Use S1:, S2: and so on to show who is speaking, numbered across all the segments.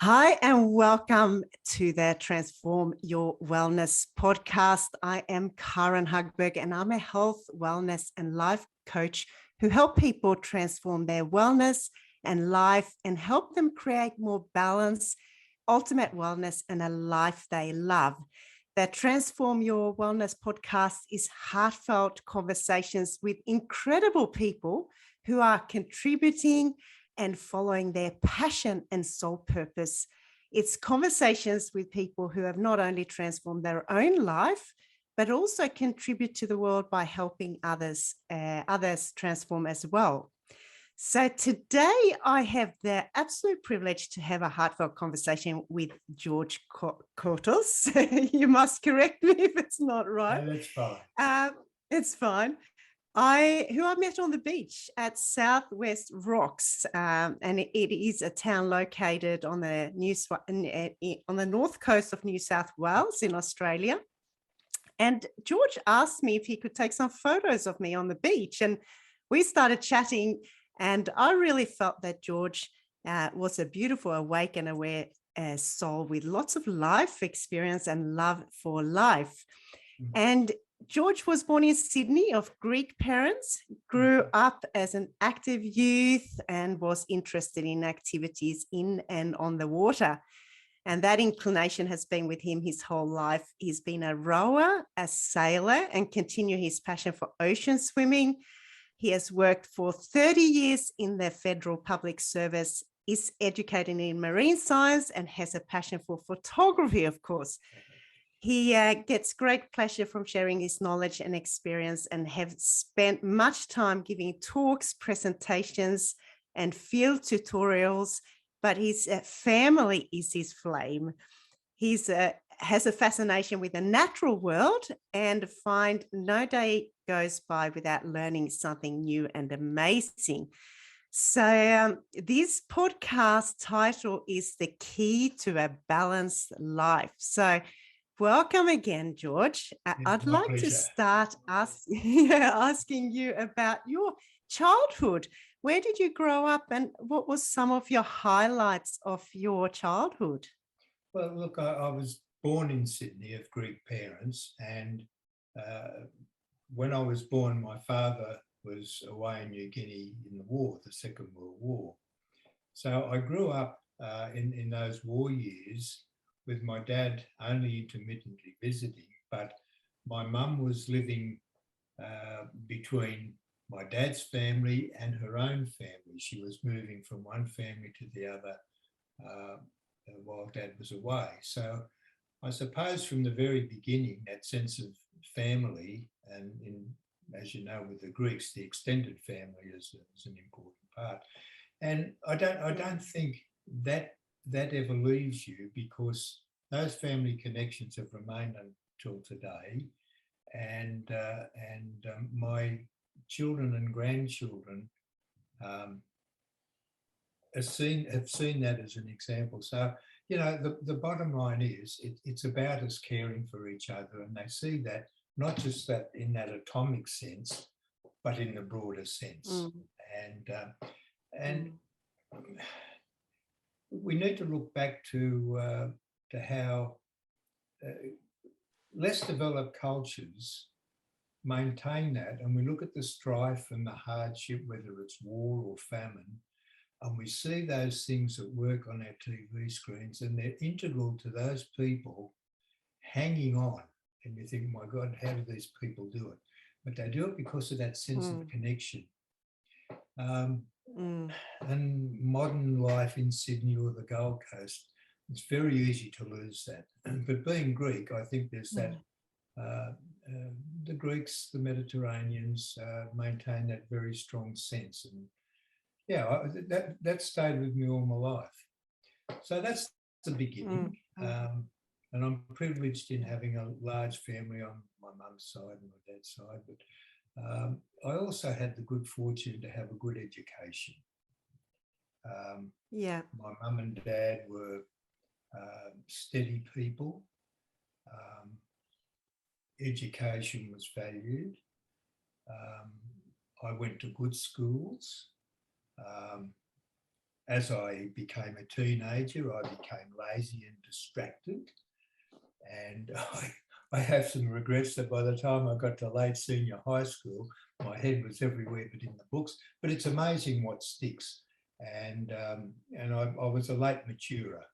S1: Hi, and welcome to the Transform Your Wellness podcast. I am Karin Hagberg, and I'm a health, wellness, and life coach who help people transform their wellness and life and help them create more balance, ultimate wellness, and a life they love. The Transform Your Wellness podcast is heartfelt conversations with incredible people who are contributing and following their passion and soul purpose. It's conversations with people who have not only transformed their own life, but also contribute to the world by helping others transform as well. So today I have the absolute privilege to have a heartfelt conversation with George Cotos. You must correct me if it's not right.
S2: No, that's fine.
S1: It's fine. Who I met on the beach at Southwest Rocks, and it is a town located on the north coast of New South Wales in Australia. And George asked me if he could take some photos of me on the beach, and we started chatting. And I really felt that George was a beautiful, awake and aware soul with lots of life experience and love for life. Mm-hmm. And George was born in Sydney of Greek parents, grew up as an active youth and was interested in activities in and on the water. And that inclination has been with him his whole life. He's been a rower, a sailor, and continued his passion for ocean swimming. He has worked for 30 years in the Federal Public Service, is educated in marine science, and has a passion for photography, of course. He gets great pleasure from sharing his knowledge and experience, and have spent much time giving talks, presentations, and field tutorials, but his family is his flame. He has a fascination with the natural world and find no day goes by without learning something new and amazing. So this podcast title is The Key to a Balanced Life. So welcome again, George. I'd like to start asking you about your childhood. Where did you grow up, and what was some of your highlights of your childhood?
S2: Well, look, I was born in Sydney of Greek parents, and when I was born, my father was away in New Guinea in the war, the Second World War. So I grew up in those war years with my dad only intermittently visiting, but my mum was living between my dad's family and her own family. She was moving from one family to the other while Dad was away. So I suppose from the very beginning, that sense of family, and as you know, with the Greeks, the extended family is an important part. And I don't think that ever leaves you, because those family connections have remained until today. And my children and grandchildren have seen that as an example. So, you know, the bottom line is it's about us caring for each other, and they see that not just that in that atomic sense, but in the broader sense. And we need to look back to how less developed cultures maintain that, and we look at the strife and the hardship, whether it's war or famine, and we see those things at work on our TV screens, and they're integral to those people hanging on. And you think, my God, how do these people do it? But they do it because of that sense of connection. And modern life in Sydney or the Gold Coast, it's very easy to lose that. But being Greek, I think there's that, the Greeks, the Mediterraneans maintain that very strong sense. And yeah, that stayed with me all my life. So that's the beginning. And I'm privileged in having a large family on my mum's side and my dad's side. But I also had the good fortune to have a good education. My mum and dad were steady people. Education was valued. I went to good schools. as I became a teenager, I became lazy and distracted. And I have some regrets that by the time I got to late senior high school, my head was everywhere but in the books. But it's amazing what sticks. And I was a late maturer.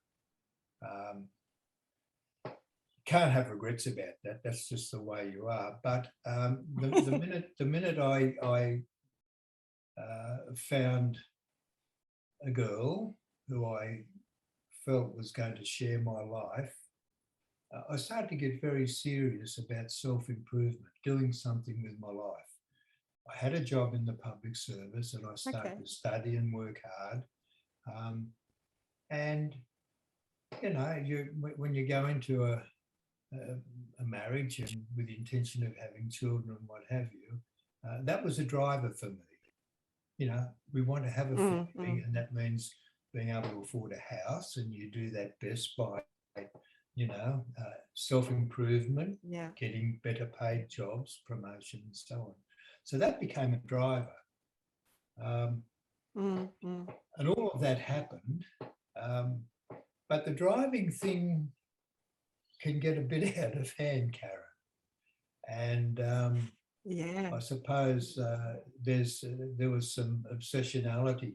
S2: Can't have regrets about that. That's just the way you are. But the minute I found a girl who I felt was going to share my life, I started to get very serious about self-improvement, doing something with my life. I had a job in the public service and I started to study and work hard. And, you know, when you go into a marriage and with the intention of having children and what have you, that was a driver for me. You know, we want to have a family, and that means being able to afford a house, and you do that best by, you know, self-improvement, getting better paid jobs, promotion, and so on. So that became a driver. And all of that happened. But the driving thing can get a bit out of hand, Karen. And I suppose there was some obsessionality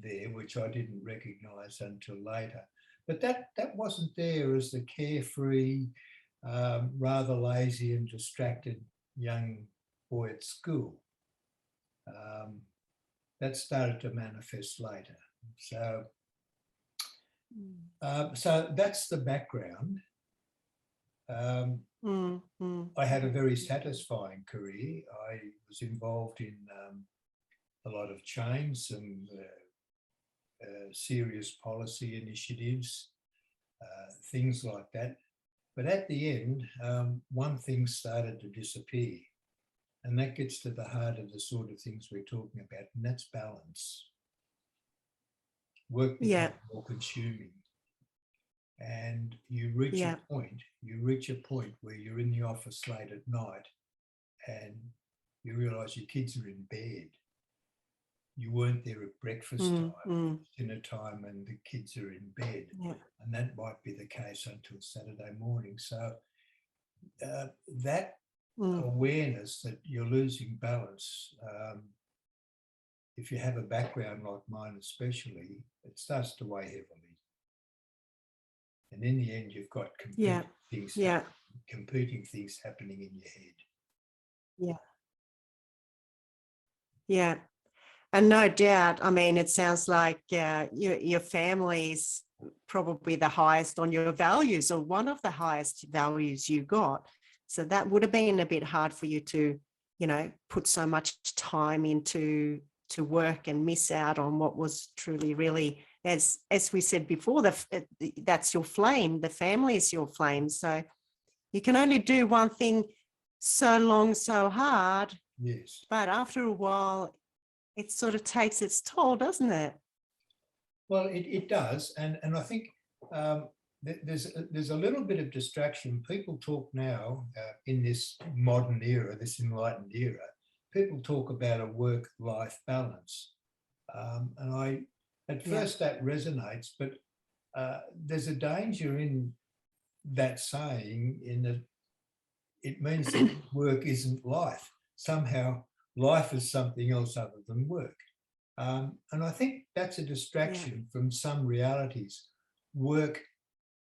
S2: there, which I didn't recognise until later. But that wasn't there as the carefree, rather lazy and distracted young boy at school. That started to manifest later. So that's the background. I had a very satisfying career. I was involved in a lot of change, some serious policy initiatives, things like that. But at the end, one thing started to disappear. And that gets to the heart of the sort of things we're talking about, and that's balance. Work becomes more consuming. And you reach a point where you're in the office late at night and you realise your kids are in bed. You weren't there at breakfast time, dinner time, and the kids are in bed. And that might be the case until Saturday morning. So that awareness that you're losing balance, if you have a background like mine especially, it starts to weigh heavily. And in the end, you've got competing things happening in your head.
S1: Yeah. And no doubt, I mean, it sounds like your family's probably the highest on your values, or one of the highest values you got. So that would have been a bit hard for you to, you know, put so much time into work and miss out on what was truly, really, as we said before, that's your flame. The family is your flame. So you can only do one thing so long, so hard.
S2: Yes.
S1: But after a while, it sort of takes its toll, doesn't it?
S2: Well, it does. And I think there's a little bit of distraction. People talk now in this modern era, this enlightened era, people talk about a work-life balance. And at first that resonates, but there's a danger in that saying, in that it means that work isn't life. Somehow life is something else other than work. And I think that's a distraction from some realities. Work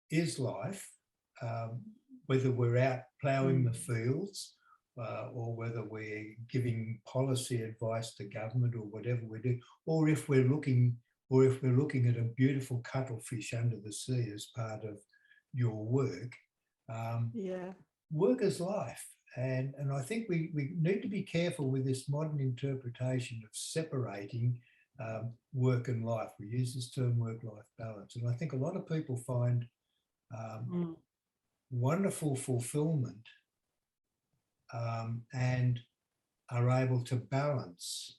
S2: is life, whether we're out ploughing the fields or whether we're giving policy advice to government or whatever we do, or if we're looking at a beautiful cuttlefish under the sea as part of your work. Work is life. And I think we need to be careful with this modern interpretation of separating work and life. We use this term work-life balance. And I think a lot of people find wonderful fulfillment and are able to balance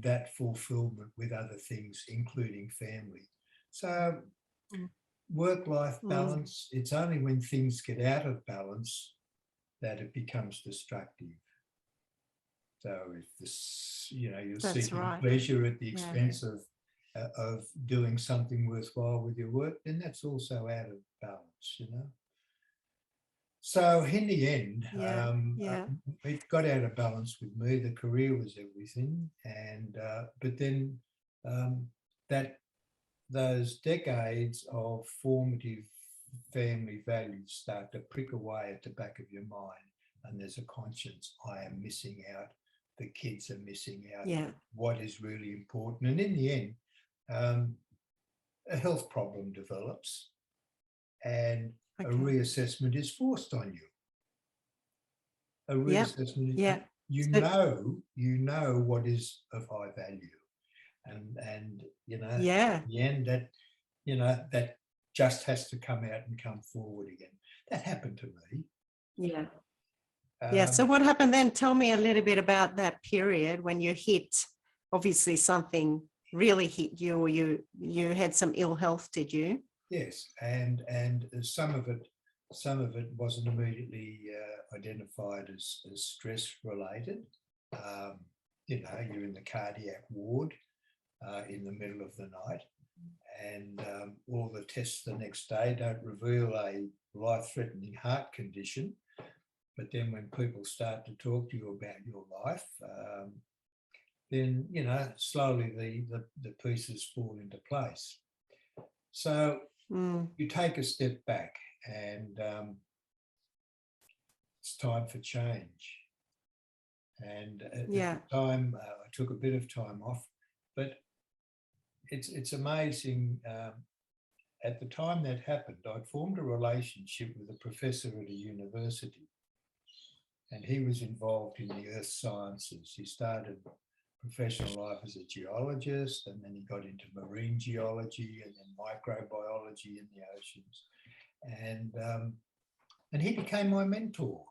S2: that fulfillment with other things, including family. So work-life balance, it's only when things get out of balance that it becomes destructive. So if this, you know, you're seeking pleasure at the expense of of doing something worthwhile with your work, then that's also out of balance, you know. So in the end, it got out of balance with me. The career was everything, and but then that those decades of formative family values start to prick away at the back of your mind, and there's a conscience. I am missing out. The kids are missing out.
S1: Yeah.
S2: What is really important, and in the end, a health problem develops, and a reassessment is forced on you. A reassessment is, you know what is of high value, and you know, at the end, that, you know, that just has to come out and come forward again. That happened to me.
S1: Yeah. So what happened then? Tell me a little bit about that period when you hit, obviously something really hit you, or you had some ill health, did you?
S2: Yes, and some of it wasn't immediately identified as stress related. You know, you're in the cardiac ward in the middle of the night, and all the tests the next day don't reveal a life-threatening heart condition. But then when people start to talk to you about your life, then, you know, slowly the pieces fall into place. So you take a step back, and it's time for change. And at the time, I took a bit of time off, but it's amazing. At the time that happened, I'd formed a relationship with a professor at a university, and he was involved in the earth sciences. He started professional life as a geologist, and then he got into marine geology and then microbiology in the oceans, and he became my mentor.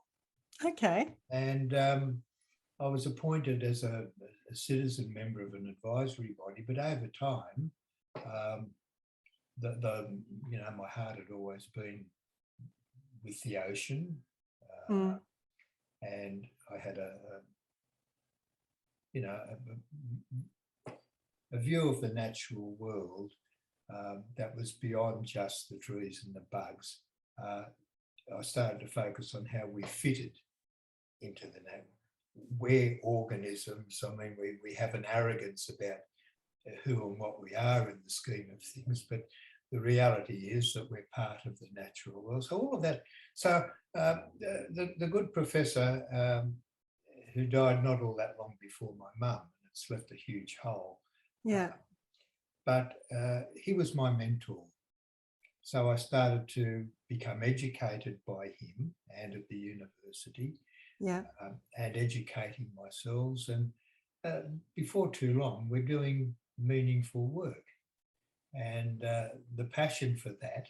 S1: Okay.
S2: And I was appointed as a citizen member of an advisory body, but over time, you know, my heart had always been with the ocean, and I had a view of the natural world that was beyond just the trees and the bugs. I started to focus on how we fitted into the natural. We're organisms. I mean, we have an arrogance about who and what we are in the scheme of things, but the reality is that we're part of the natural world. So all of that. So the good professor who died not all that long before my mum, and it's left a huge hole.
S1: Yeah.
S2: But he was my mentor. So I started to become educated by him and at the university, and educating myself. And before too long, we're doing meaningful work. And the passion for that,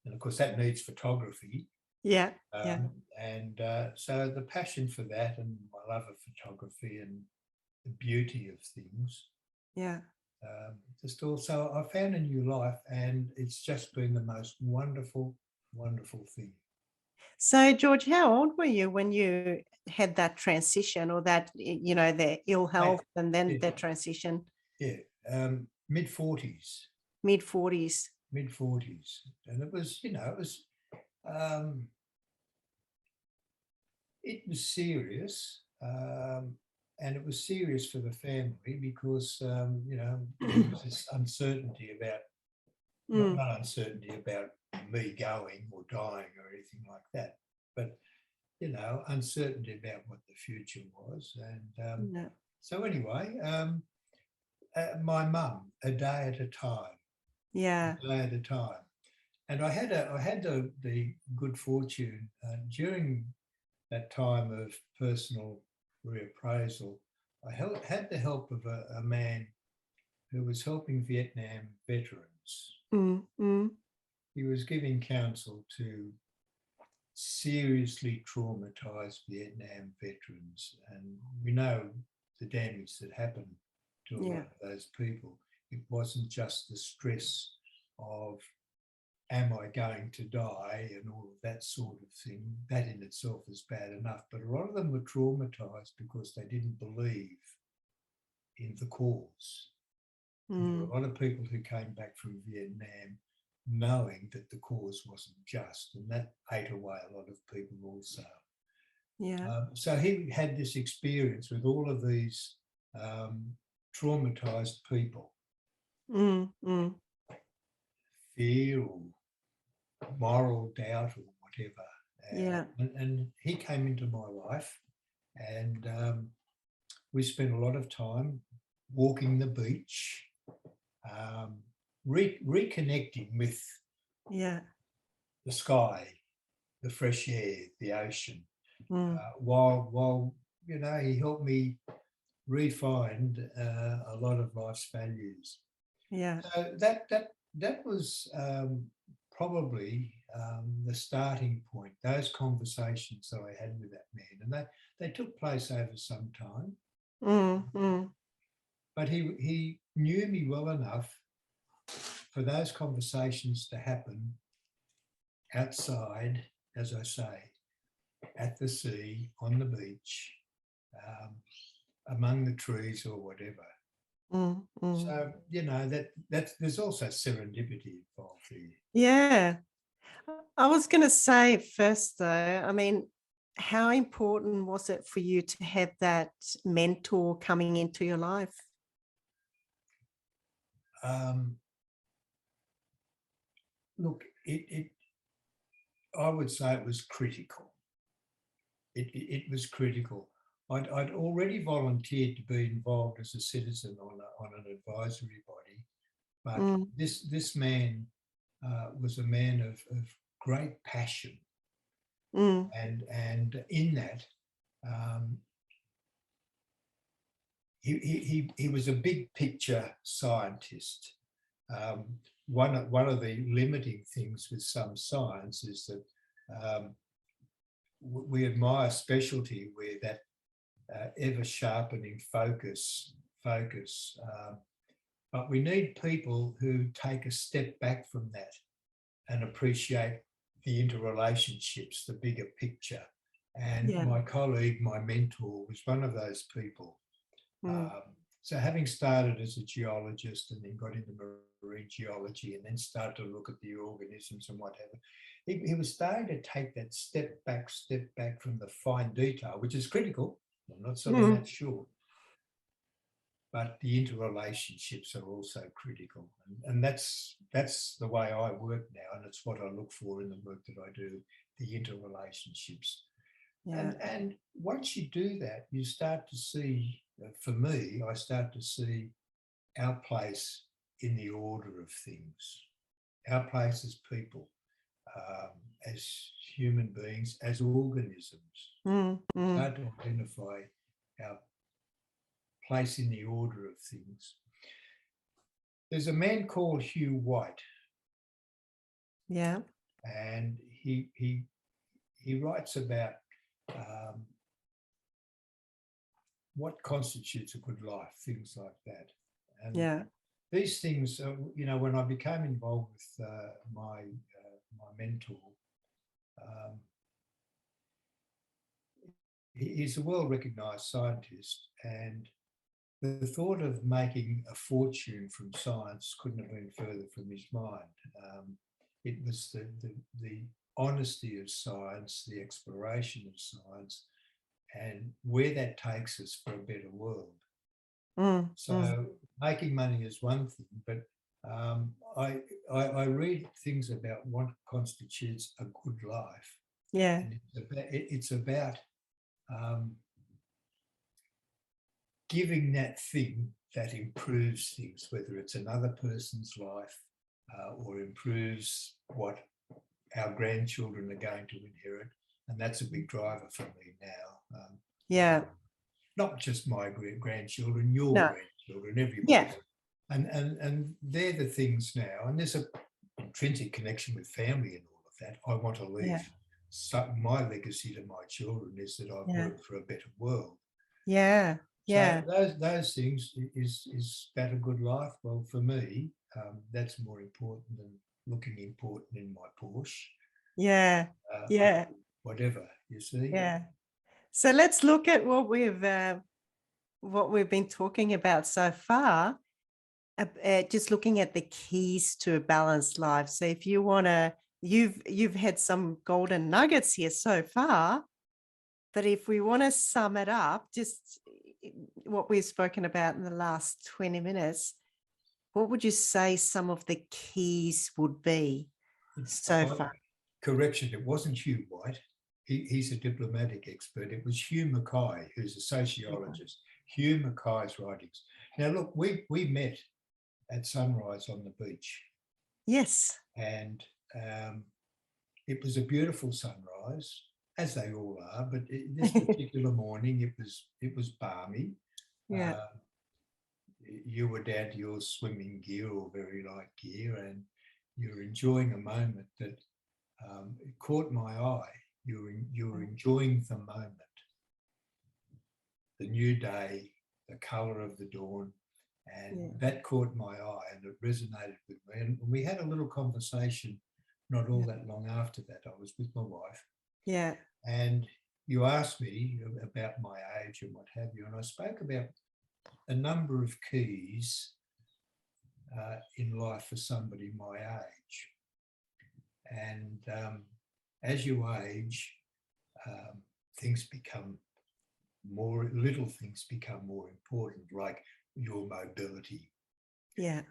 S2: and of course that needs photography. And so the passion for that, and my love of photography and the beauty of things. Just also, I found a new life, and it's just been the most wonderful, wonderful thing.
S1: So, George, how old were you when you had that transition, or that, you know, the ill health and then the transition?
S2: Mid-40s.
S1: Mid-40s.
S2: Mid-40s. And it was, you know, it was serious. And it was serious for the family because, you know, there was this uncertainty about, not uncertainty about me going or dying or anything like that, but, you know, uncertainty about what the future was. And so anyway, my mum, a day at a time. A day at a time. And I had the good fortune during that time of personal reappraisal, I had the help of a man who was helping Vietnam veterans. He was giving counsel to seriously traumatized Vietnam veterans, and we know the damage that happened to a lot of those people. It wasn't just the stress of, am I going to die, and all of that sort of thing. That in itself is bad enough, but a lot of them were traumatized because they didn't believe in the cause. And there were
S1: Mm.
S2: a lot of people who came back from Vietnam knowing that the cause wasn't just, and that ate away a lot of people also.
S1: Yeah.
S2: So he had this experience with all of these traumatized people,
S1: Mm. Mm.
S2: fear or moral doubt or whatever.
S1: Yeah.
S2: And he came into my life, and we spent a lot of time walking the beach, reconnecting with
S1: Yeah.
S2: the sky, the fresh air, the ocean,
S1: Mm.
S2: while he helped me refind a lot of life's values.
S1: Yeah.
S2: So that was probably the starting point. Those conversations that I had with that man, and they took place over some time.
S1: Mm. Mm.
S2: But he knew me well enough for those conversations to happen outside, as I say, at the sea, on the beach, among the trees or whatever.
S1: Mm. Mm.
S2: So that's there's also serendipity involved here.
S1: Yeah. I was going to say first, though, I mean, how important was it for you to have that mentor coming into your life?
S2: Look, I would say it was critical. It was critical. I'd already volunteered to be involved as a citizen on an advisory body, but
S1: Mm.
S2: this man was a man of great passion,
S1: Mm.
S2: and in that he was a big picture scientist. One of the limiting things with some science is that we admire specialty where that ever sharpening focus. But we need people who take a step back from that and appreciate the interrelationships, the bigger picture. And
S1: Yeah.
S2: my colleague, my mentor, was one of those people.
S1: Mm.
S2: So having started as a geologist and then got into marine geology and then started to look at the organisms and whatever, he was starting to take that step back from the fine detail, which is critical. I'm not selling that short. But the interrelationships are also critical. And that's the way I work now. And it's what I look for in the work that I do, the interrelationships.
S1: Yeah.
S2: And once you do that, you start to see, for me, I start to see our place in the order of things, our place as people, as human beings, as organisms.
S1: Mm. Mm.
S2: Start to identify our place in the order of things. There's a man called Hugh White.
S1: Yeah.
S2: And he writes about what constitutes a good life, things like that. And
S1: Yeah.
S2: these things, when I became involved with my mentor, he's a well-recognised scientist, and the thought of making a fortune from science couldn't have been further from his mind. It was the honesty of science, the exploration of science, and where that takes us for a better world.
S1: Mm.
S2: So
S1: Mm.
S2: making money is one thing, but I read things about what constitutes a good life.
S1: Yeah.
S2: And it's about giving that thing that improves things, whether it's another person's life or improves what our grandchildren are going to inherit. And that's a big driver for me now.
S1: Yeah.
S2: Not just my grandchildren, your
S1: No.
S2: grandchildren, everybody.
S1: Yeah.
S2: And they're the things now. And there's an intrinsic connection with family and all of that. I want to leave.
S1: Yeah.
S2: So my legacy to my children is that I've
S1: Yeah.
S2: worked for a better world.
S1: Yeah. Yeah.
S2: So those things, is that a good life? Well, for me, that's more important than looking important in my Porsche.
S1: Yeah. Yeah.
S2: Whatever, you see.
S1: Yeah. So let's look at what we've been talking about so far. just looking at the keys to a balanced life. So if you want to, you've had some golden nuggets here so far, but if we want to sum it up, just what we've spoken about in the last 20 minutes, what would you say some of the keys would be so far?
S2: Correction, it wasn't Hugh White. He's a diplomatic expert. It was Hugh Mackay, who's a sociologist. Hugh Mackay's writings. Now, look, we met at sunrise on the beach.
S1: Yes.
S2: And it was a beautiful sunrise, as they all are, but this particular morning it was balmy.
S1: Yeah.
S2: You were down to your swimming gear or very light gear, and you're enjoying a moment that it caught my eye. You're enjoying the moment, the new day, the colour of the dawn, and that caught my eye and it resonated with me. And we had a little conversation not all that long after that. I was with my wife.
S1: Yeah.
S2: And you asked me about my age and what have you, and I spoke about a number of keys in life for somebody my age. And as you age, things become little things become more important, like your mobility.
S1: Yeah.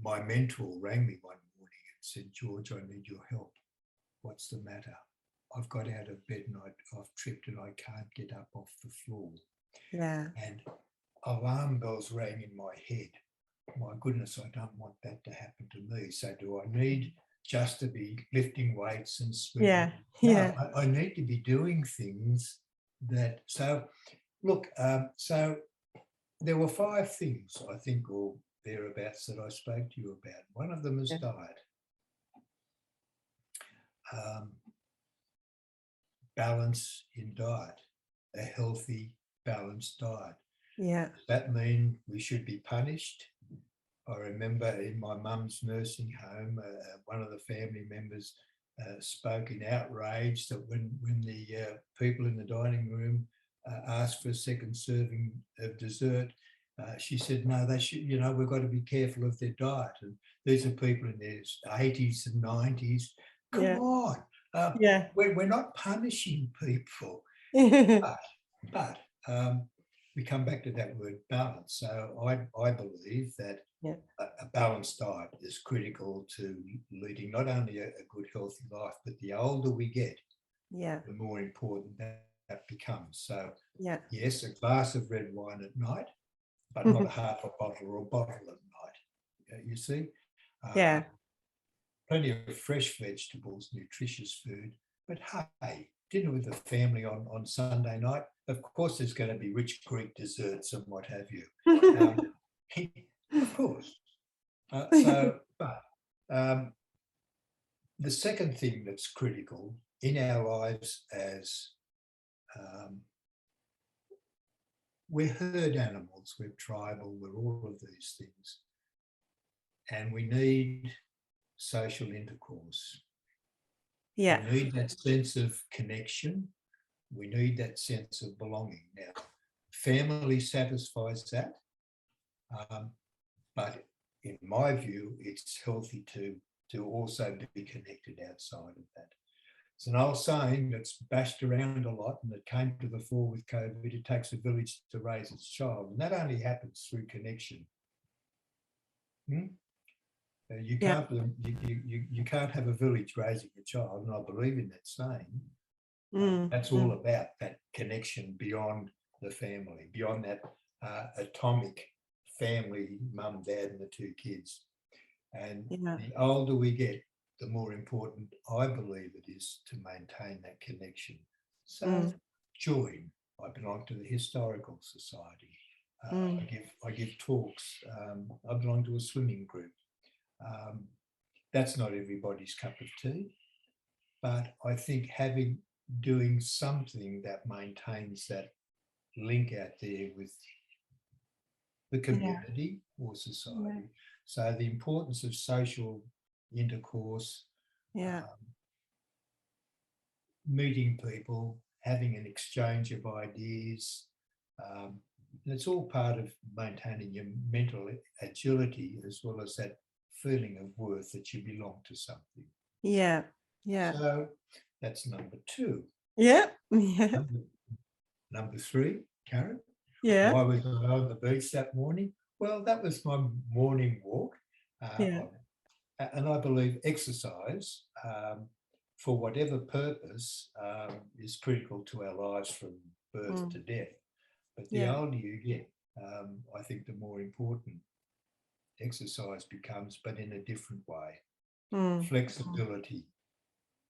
S2: My mentor rang me one morning and said, George, I need your help. What's the matter? I've got out of bed and I've tripped and I can't get up off the floor.
S1: Yeah.
S2: And alarm bells rang in my head. My goodness, I don't want that to happen to me. So do I need just to be lifting weights and swimming?
S1: Yeah.
S2: No,
S1: Yeah.
S2: I need to be doing things that, so look, so there were 5 things, I think, or thereabouts that I spoke to you about. One of them is diet. Balance in diet, a healthy, balanced diet.
S1: Yeah.
S2: Does that mean we should be punished? I remember in my mum's nursing home, one of the family members spoke in outrage that when the people in the dining room asked for a second serving of dessert, she said, no, they should, we've got to be careful of their diet. And these are people in their 80s and 90s. Come on. We're not punishing people. But we come back to that word balance. So I believe that a balanced diet is critical to leading not only a good, healthy life, but the older we get, the more important that becomes. So yes, a glass of red wine at night, but not a half a bottle or a bottle at night. You see? Plenty of fresh vegetables, nutritious food, but hey, dinner with the family on Sunday night, of course there's going to be rich Greek desserts and what have you. Of course. But the second thing that's critical in our lives as we're herd animals, we're tribal, we're all of these things, and we need social intercourse. We need that sense of connection. We need that sense of belonging. Now, family satisfies that, but in my view, it's healthy to also be connected outside of that. It's an old saying that's bashed around a lot and that came to the fore with COVID. It takes a village to raise its child, and that only happens through connection. You can't you can't have a village raising a child, and I believe in that saying. That's all about that connection beyond the family, beyond that atomic family, mum, dad, and the 2 kids. And the older we get, the more important I believe it is to maintain that connection. So join. I belong to the Historical Society. I give talks. I belong to a swimming group. That's not everybody's cup of tea, but I think doing something that maintains that link out there with the community or society. So the importance of social intercourse, meeting people, having an exchange of ideas, it's all part of maintaining your mental agility as well as that feeling of worth that you belong to something.
S1: Yeah. Yeah.
S2: So that's number two.
S1: Yeah. Yeah.
S2: Number three, Karen,
S1: Yeah.
S2: why was I on the beach that morning? Well, that was my morning walk.
S1: Yeah.
S2: And I believe exercise, for whatever purpose, is critical to our lives from birth to death. But the
S1: Yeah.
S2: older you get, I think the more important exercise becomes, but in a different way. Flexibility,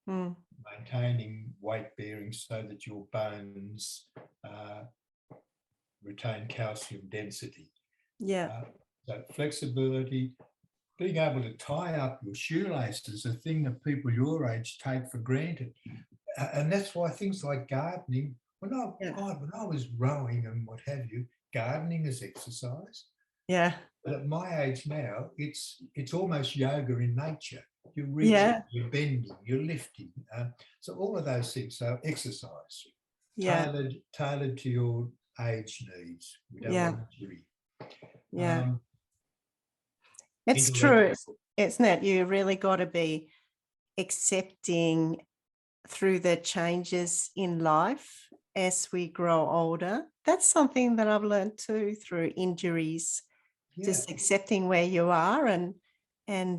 S2: maintaining weight bearing so that your bones retain calcium density.
S1: Yeah.
S2: So flexibility, being able to tie up your shoelaces, a thing that people your age take for granted. And that's why things like gardening, when I was rowing and what have you, gardening is exercise.
S1: Yeah.
S2: But at my age now, it's almost yoga in nature. You're reaching,
S1: Yeah.
S2: you're bending, you're lifting. So all of those things. So exercise,
S1: Yeah.
S2: tailored to your age needs. We don't
S1: Yeah.
S2: want injury.
S1: Yeah. It's true, isn't it? You really got to be accepting through the changes in life as we grow older. That's something that I've learned too through injuries, just accepting where you are and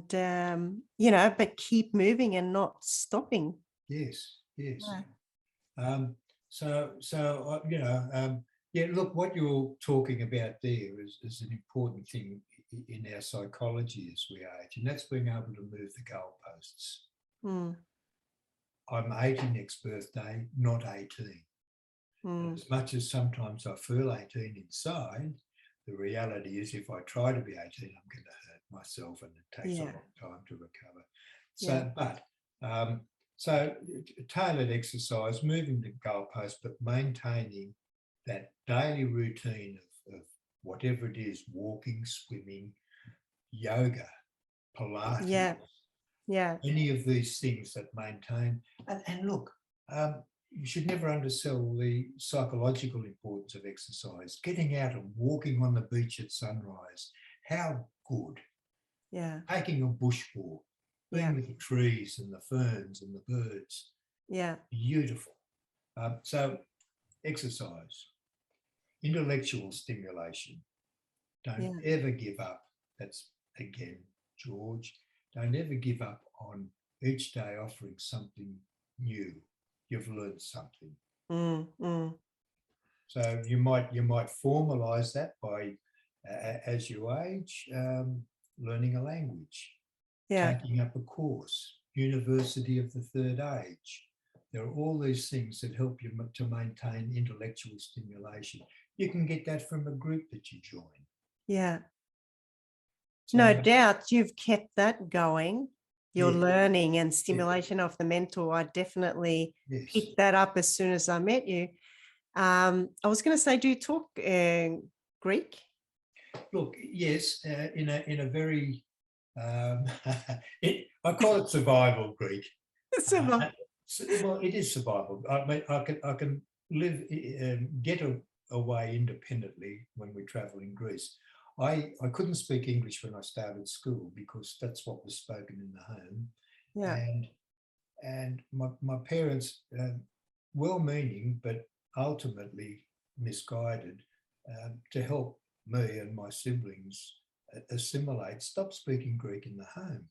S1: but keep moving and not stopping.
S2: Yes, yes.
S1: Yeah.
S2: Look, what you're talking about there is an important thing in our psychology as we age, and that's being able to move the goalposts. I'm 80 next birthday, not 18. As much as sometimes I feel 18 inside, the reality is if I try to be 18, I'm going to hurt myself and it takes a long time to recover. So tailored exercise, moving the goalpost, but maintaining that daily routine of whatever it is, walking, swimming, yoga, Pilates, any of these things that maintain. And look, you should never undersell the psychological importance of exercise. Getting out and walking on the beach at sunrise, how good.
S1: Yeah.
S2: Taking a bush walk, being with the trees and the ferns and the birds.
S1: Yeah.
S2: Beautiful. So exercise, intellectual stimulation. Don't ever give up. That's again, George. Don't ever give up on each day offering something new. You've learned something. So you might formalize that by, as you age, learning a language, taking up a course, university of the third age. There are all these things that help you to maintain intellectual stimulation. You can get that from a group that you join.
S1: Yeah. So, no doubt you've kept that going. Your learning and stimulation of the mental. I definitely picked that up as soon as I met you. I was going to say, do you talk Greek?
S2: Look, yes, in a very, I call it survival Greek. Well, it is survival. I mean, I can live, get away independently when we travel in Greece. I couldn't speak English when I started school because that's what was spoken in the home.
S1: Yeah.
S2: And my parents, well-meaning, but ultimately misguided, to help me and my siblings assimilate, stop speaking Greek in the home.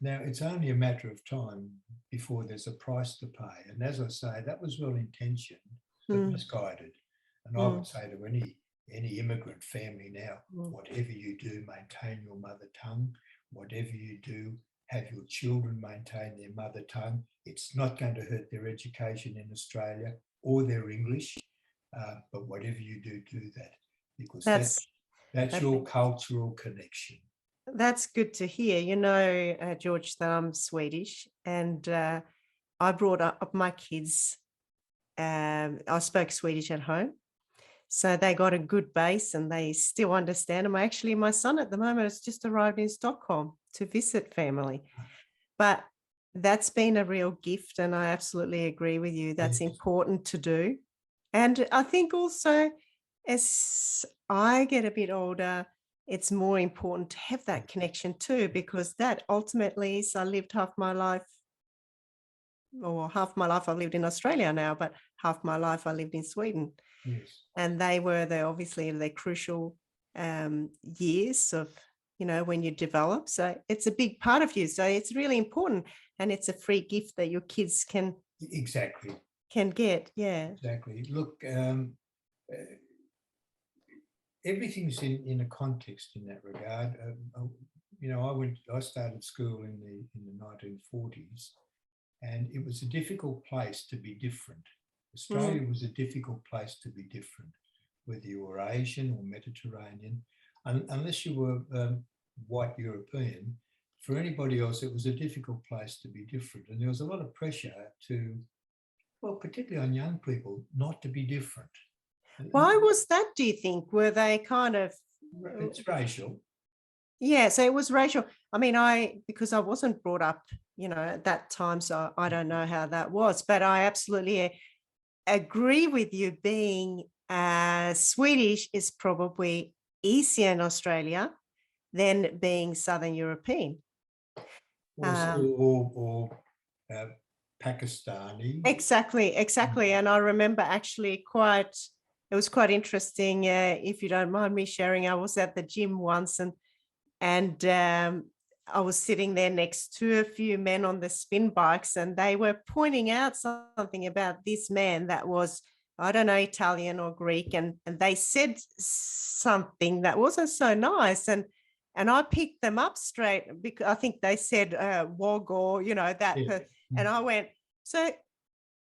S2: Now, it's only a matter of time before there's a price to pay. And as I say, that was well-intentioned, but misguided. And I would say to any immigrant family now, whatever you do, maintain your mother tongue. Whatever you do, have your children maintain their mother tongue. It's not going to hurt their education in Australia or their English, but whatever you do, do that, because that's your cultural connection.
S1: That's good to hear. You know, George, that I'm Swedish, and I brought up my kids. I spoke Swedish at home. So they got a good base and they still understand them. Actually, my son at the moment has just arrived in Stockholm to visit family. But that's been a real gift, and I absolutely agree with you. That's important to do. And I think also As I get a bit older, it's more important to have that connection too, because that ultimately is I lived half my life, or half my life I've lived in Australia now, but half my life I lived in Sweden.
S2: Yes,
S1: And they were obviously the crucial years of, when you develop. So it's a big part of you. So it's really important. And it's a free gift that your kids
S2: exactly,
S1: can get. Yeah.
S2: exactly. Look, uh, everything's in a context in that regard. I started school in the 1940s, and it was a difficult place to be different.
S1: Mm.
S2: Australia was a difficult place to be different, whether you were Asian or Mediterranean, unless you were white European. For anybody else, it was a difficult place to be different, and there was a lot of pressure to, well, particularly on young people, not to be different.
S1: Why was that, do you think? Were they kind of,
S2: It's racial.
S1: yeah, so it was racial. I mean, because I wasn't brought up, at that time, so I don't know how that was, but I absolutely agree with you. Being Swedish is probably easier in Australia than being Southern European.
S2: Or Pakistani.
S1: Exactly. And I remember actually it was quite interesting. If you don't mind me sharing, I was at the gym once, and I was sitting there next to a few men on the spin bikes, and they were pointing out something about this man that was, I don't know, Italian or Greek, and they said something that wasn't so nice, and I picked them up straight because I think they said wog, or that,
S2: Yeah.
S1: and I went, so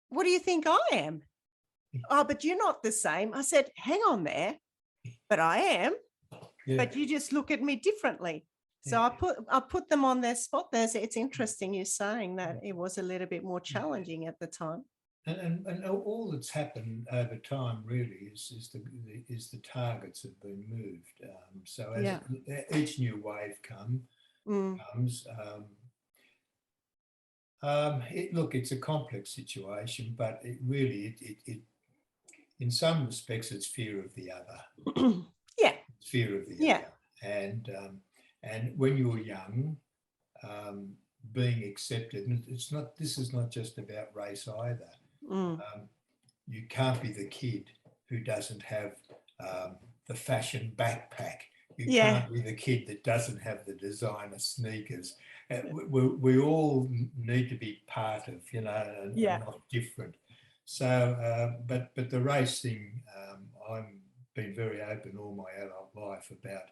S1: what do you think I am? Oh, but you're not the same. I said, hang on there, but I am.
S2: Yeah.
S1: But you just look at me differently. So
S2: Yeah.
S1: I put them on their spot there. So it's interesting you saying that it was a little bit more challenging at the time.
S2: And all that's happened over time really is the targets have been moved. So as
S1: Yeah.
S2: each new wave
S1: Mm.
S2: comes, look, it's a complex situation, but it really it in some respects it's fear of the other.
S1: Yeah.
S2: It's fear of the
S1: Yeah.
S2: other, and when you're young, um, being accepted, and it's not. This is not just about race either.
S1: Mm.
S2: You can't be the kid who doesn't have the fashion backpack. You
S1: Yeah.
S2: can't be the kid that doesn't have the designer sneakers. We all need to be part of, and
S1: Yeah.
S2: not different. So, but the race thing, I've been very open all my adult life about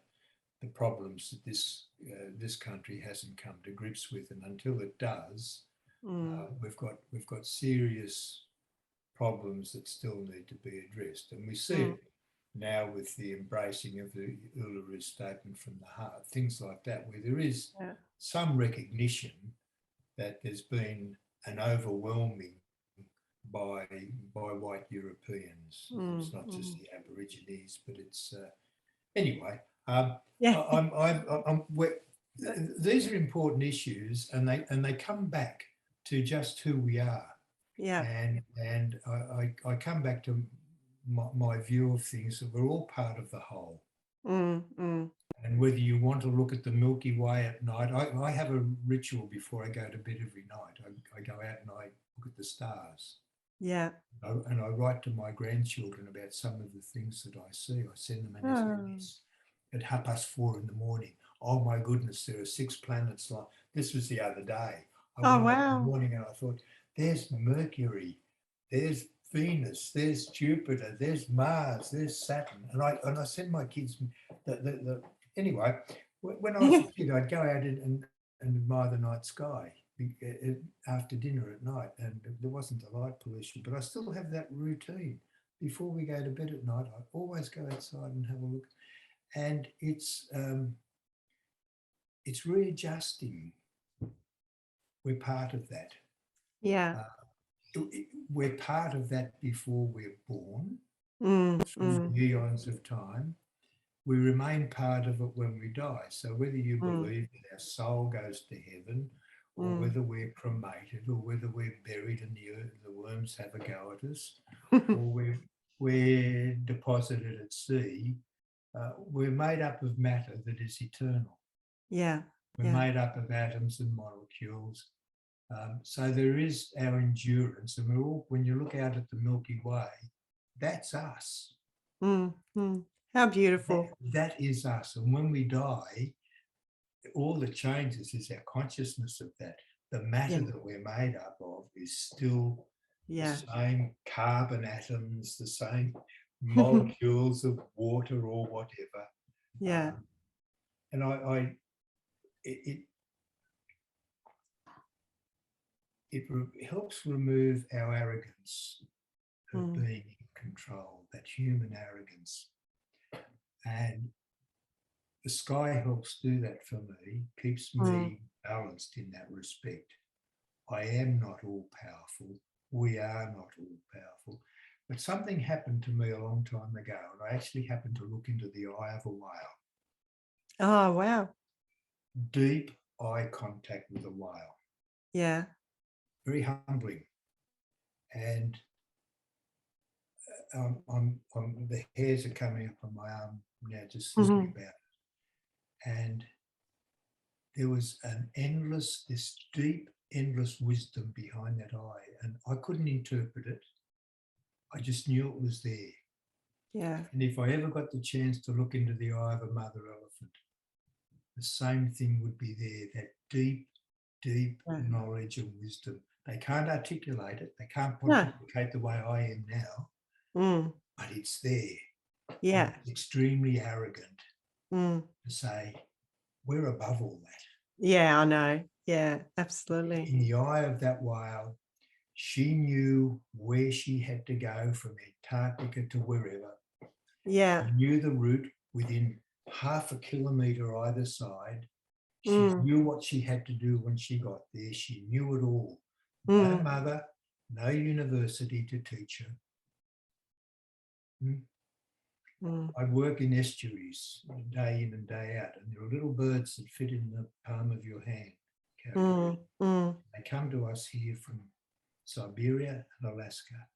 S2: the problems that this country hasn't come to grips with, and until it does,
S1: Mm.
S2: we've got serious problems that still need to be addressed. And we see
S1: Mm.
S2: it now with the embracing of the Uluru Statement from the Heart, things like that, where there is
S1: Yeah.
S2: some recognition that there's been an overwhelming by white Europeans.
S1: Mm.
S2: It's not just
S1: Mm.
S2: the Aborigines, but it's anyway.
S1: Yeah.
S2: These are important issues, and they come back to just who we are.
S1: Yeah.
S2: And I come back to my view of things, that we're all part of the whole.
S1: Mm. Mm.
S2: And whether you want to look at the Milky Way at night, I have a ritual before I go to bed every night. I go out and I look at the stars.
S1: Yeah.
S2: And I write to my grandchildren about some of the things that I see. I send them an
S1: Oh.
S2: SMS at 4:30 in the morning. Oh my goodness, there are 6 planets. Like this was the other day. I
S1: Oh,
S2: went up in the
S1: wow.
S2: morning and I thought, there's Mercury, there's Venus, there's Jupiter, there's Mars, there's Saturn. And I send my kids anyway, when I was a kid, I'd go out and admire the night sky after dinner at night, and there wasn't the light pollution, but I still have that routine. Before we go to bed at night, I always go outside and have a look, and it's readjusting. We're part of that.
S1: Yeah.
S2: We're part of that before we're born,
S1: Mm.
S2: through
S1: Mm.
S2: eons of time. We remain part of it when we die. So whether you
S1: Mm.
S2: believe that our soul goes to heaven, or
S1: Mm.
S2: whether we're cremated, or whether we're buried and the worms have a go at us, or we're deposited at sea, we're made up of matter that is eternal.
S1: Yeah.
S2: We're made up of atoms and molecules. So there is our endurance, and we're all, when you look out at the Milky Way, that's us.
S1: How beautiful.
S2: That is us. And when we die, all that changes is our consciousness of that. The matter that we're made up of is still the same carbon atoms, the same molecules of water or whatever. And it helps remove our arrogance of being in control, that human arrogance. And the sky helps do that for me, keeps me balanced in that respect. I am not all powerful. We are not all powerful. But something happened to me a long time ago, and I actually happened to look into the eye of a whale.
S1: Oh, wow.
S2: Deep eye contact with a whale.
S1: Yeah.
S2: Very humbling. And the hairs are coming up on my arm now, just thinking about it. And there was this deep, endless wisdom behind that eye. And I couldn't interpret it. I just knew it was there.
S1: Yeah.
S2: And if I ever got the chance to look into the eye of a mother elephant, the same thing would be there, that deep, deep knowledge and wisdom. They can't articulate it. They can't pontificate the way I am now, but it's there.
S1: Yeah.
S2: It's extremely arrogant to say, we're above all that.
S1: Yeah, I know. Yeah, absolutely.
S2: In the eye of that whale, she knew where she had to go from Antarctica to wherever.
S1: Yeah.
S2: She knew the route within half a kilometre either side. She knew what she had to do when she got there. She knew it all. No mother, no university to teach her. I work in estuaries day in and day out, and there are little birds that fit in the palm of your hand. They come to us here from Siberia and Alaska,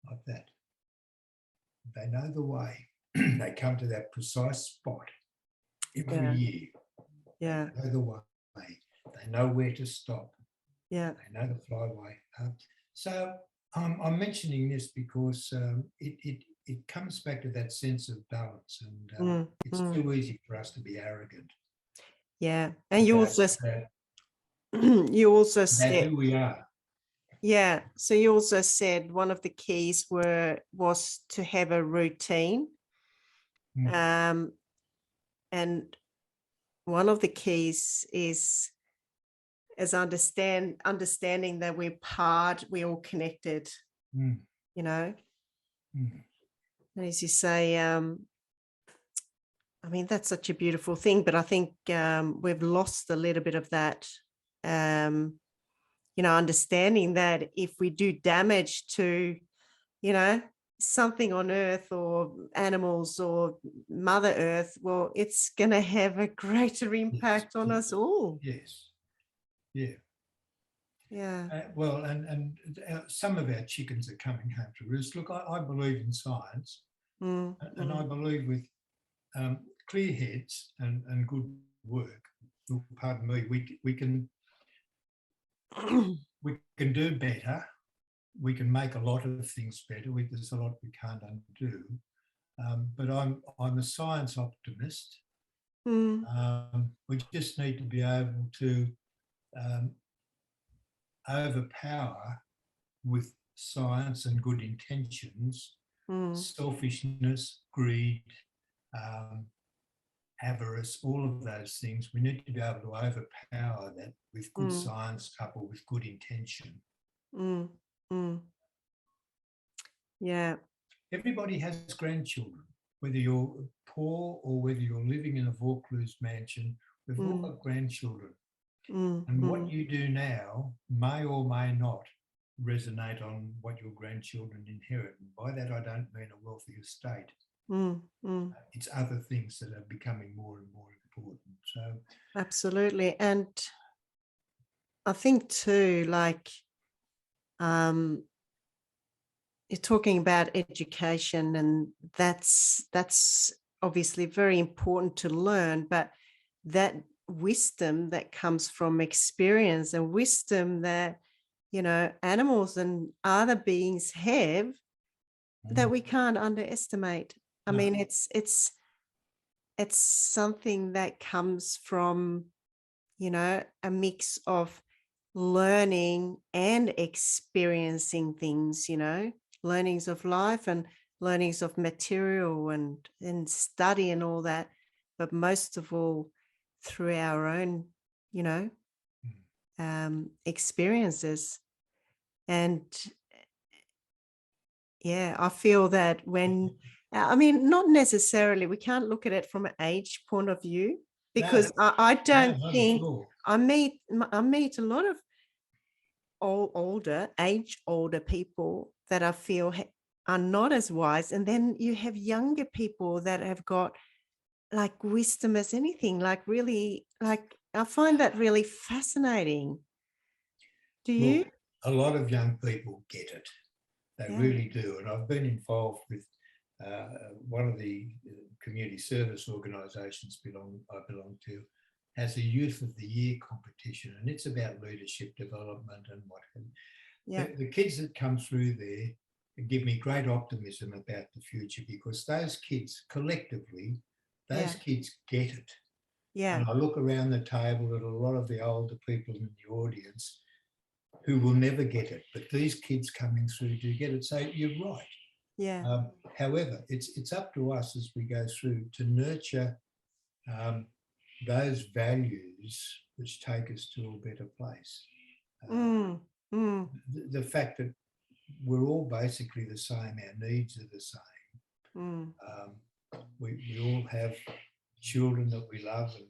S2: like that. They know the way. They come to that precise spot every year.
S1: Yeah.
S2: They know the way. They know where to stop.
S1: Yeah.
S2: They know the flyway. So I'm mentioning this because it comes back to that sense of balance, and it's too easy for us to be arrogant.
S1: Yeah. And you also said
S2: who we are.
S1: Yeah. So you also said one of the keys was to have a routine. And one of the keys is understanding that we're all connected, you know. And as you say, I mean, that's such a beautiful thing, but I think we've lost a little bit of that, understanding that if we do damage to, something on Earth or animals or Mother Earth, well, it's going to have a greater impact on us all.
S2: Yes. Yeah.
S1: Yeah.
S2: Well, and some of our chickens are coming home to roost. Look, I believe in science, and I believe with clear heads and good work. Look, pardon me, we can do better. We can make a lot of things better. There's a lot we can't undo. But I'm a science optimist. We just need to be able to overpower with science and good intentions, selfishness, greed, avarice, all of those things. We need to be able to overpower that with good science coupled with good intention.
S1: Yeah.
S2: Everybody has grandchildren, whether you're poor or whether you're living in a Vaucluse mansion. We've all got grandchildren. And what you do now may or may not resonate on what your grandchildren inherit. And by that, I don't mean a wealthy estate. It's other things that are becoming more and more important. So
S1: absolutely. And I think too, like, you're talking about education, and that's obviously very important to learn, but that wisdom that comes from experience and wisdom that, you know, animals and other beings have, that we can't underestimate. I
S2: No.
S1: mean, it's something that comes from, you know, a mix of learning and experiencing things, you know, learnings of life and learnings of material and study and all that, but most of all through our own, you know, experiences. And yeah, I feel that when, I mean, not necessarily, we can't look at it from an age point of view, because I don't
S2: not at
S1: think
S2: all.
S1: I meet a lot of older people that I feel are not as wise. And then you have younger people that have got like wisdom as anything, like really, like I find that really fascinating. Do you?
S2: Look, a lot of young people get it. They
S1: Yeah.
S2: really do. And I've been involved with one of the community service organisations I belong to, has a Youth of the Year competition, and it's about leadership development and what have you.
S1: Yeah.
S2: The kids that come through there give me great optimism about the future, because those kids collectively, those kids get it.
S1: Yeah.
S2: And I look around the table at a lot of the older people in the audience who will never get it, but these kids coming through do get it. So you're right.
S1: Yeah.
S2: However, it's up to us as we go through to nurture those values which take us to a better place. The fact that we're all basically the same, our needs are the same. We all have children that we love and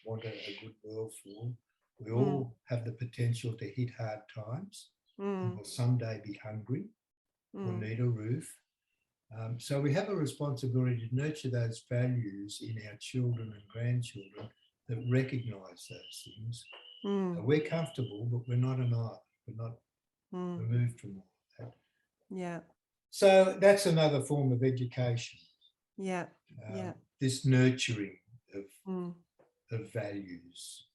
S2: want a good world for. We all have the potential to hit hard times and will someday be hungry or need a roof. So we have a responsibility to nurture those values in our children and grandchildren that recognise those things. We're comfortable, but we're not an island. We're not removed from all of that.
S1: Yeah.
S2: So that's another form of education.
S1: Yeah. Yeah.
S2: This nurturing of values.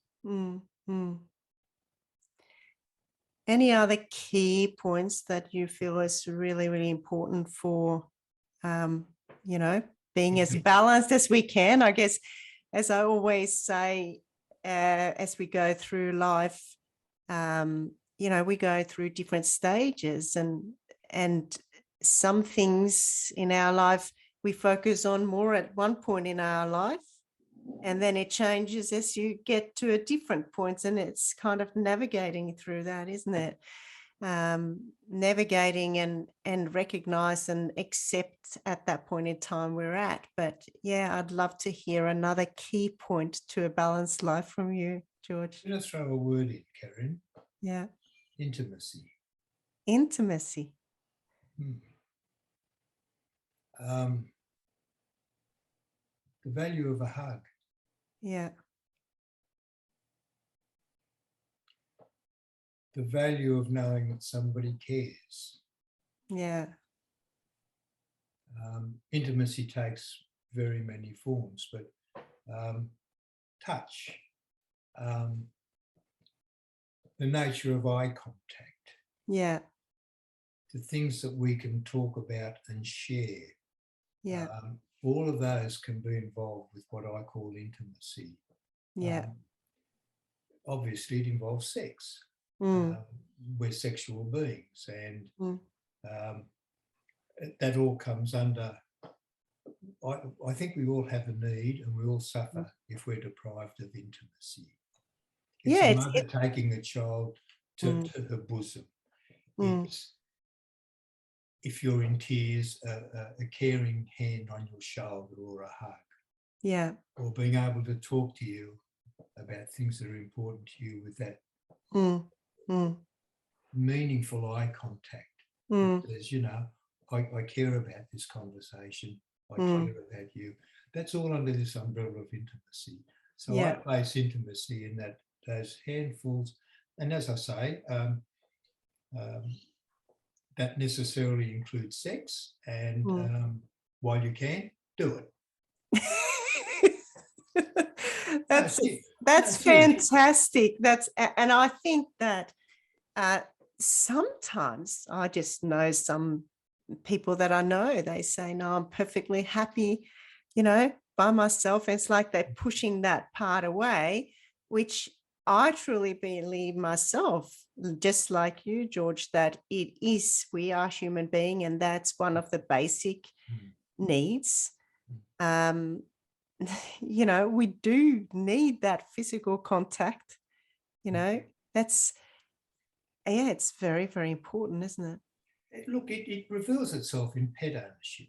S1: Any other key points that you feel is really, really important for, you know, being as balanced as we can? I guess, as I always say, as we go through life, you know, we go through different stages, and some things in our life we focus on more at one point in our life, and then it changes as you get to a different point, and it's kind of navigating through that, isn't it? Navigating and recognize and accept at that point in time we're at. But yeah, I'd love to hear another key point to a balanced life from you, George.
S2: I'm going to throw a word in, Karin.
S1: Yeah.
S2: Intimacy.
S1: Intimacy.
S2: The value of a hug.
S1: Yeah.
S2: The value of knowing that somebody cares.
S1: Yeah.
S2: Intimacy takes very many forms, but touch, the nature of eye contact,
S1: Yeah.
S2: the things that we can talk about and share.
S1: Yeah.
S2: All of those can be involved with what I call intimacy.
S1: Yeah.
S2: Obviously, it involves sex. We're sexual beings, and that all comes under. I think we all have a need, and we all suffer if we're deprived of intimacy. It's a mother taking a child to her bosom. It's, if you're in tears, a caring hand on your shoulder or a hug.
S1: Yeah.
S2: Or being able to talk to you about things that are important to you with that meaningful eye contact. Says, you know, I care about this conversation. I care about you. That's all under this umbrella of intimacy. So I place intimacy in those handfuls. And as I say, that necessarily includes sex. And
S1: Mm.
S2: while you can, do it. No,
S1: that's
S2: seriously. No,
S1: that's
S2: seriously.
S1: fantastic. And I think that sometimes I just know some people that I know, they say, no, I'm perfectly happy, by myself. And it's like they're pushing that part away, which I truly believe myself, just like you, George, that we are human being, and that's one of the basic
S2: Mm.
S1: needs. We do need that physical contact, that's, it's very, very important, isn't it?
S2: Look, it reveals itself in pet ownership.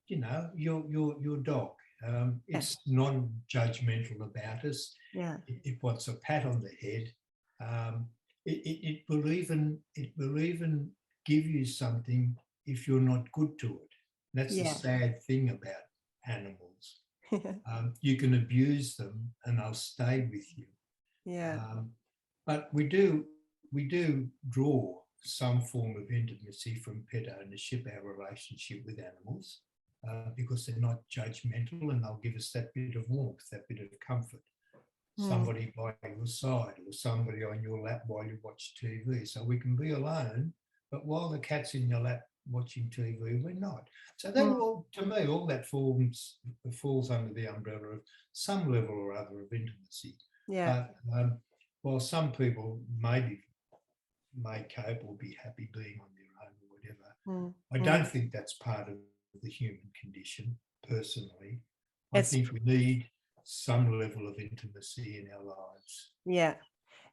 S2: Your dog.
S1: Yeah.
S2: It's non-judgmental about us.
S1: Yeah.
S2: It wants a pat on the head. It will even give you something if you're not good to it. That's the
S1: Yeah.
S2: sad thing about animals. You can abuse them and they'll stay with you.
S1: Yeah.
S2: But we do draw some form of intimacy from pet ownership, our relationship with animals, because they're not judgmental and they'll give us that bit of warmth, that bit of comfort. Somebody by your side or somebody on your lap while you watch TV. So we can be alone, but while the cat's in your lap watching TV, we're not. So that all, to me, all that falls under the umbrella of some level or other of intimacy.
S1: Yeah.
S2: While some people may cope or be happy being on their own or whatever, I don't think that's part of the human condition, personally. I think we need some level of intimacy in our lives.
S1: Yeah.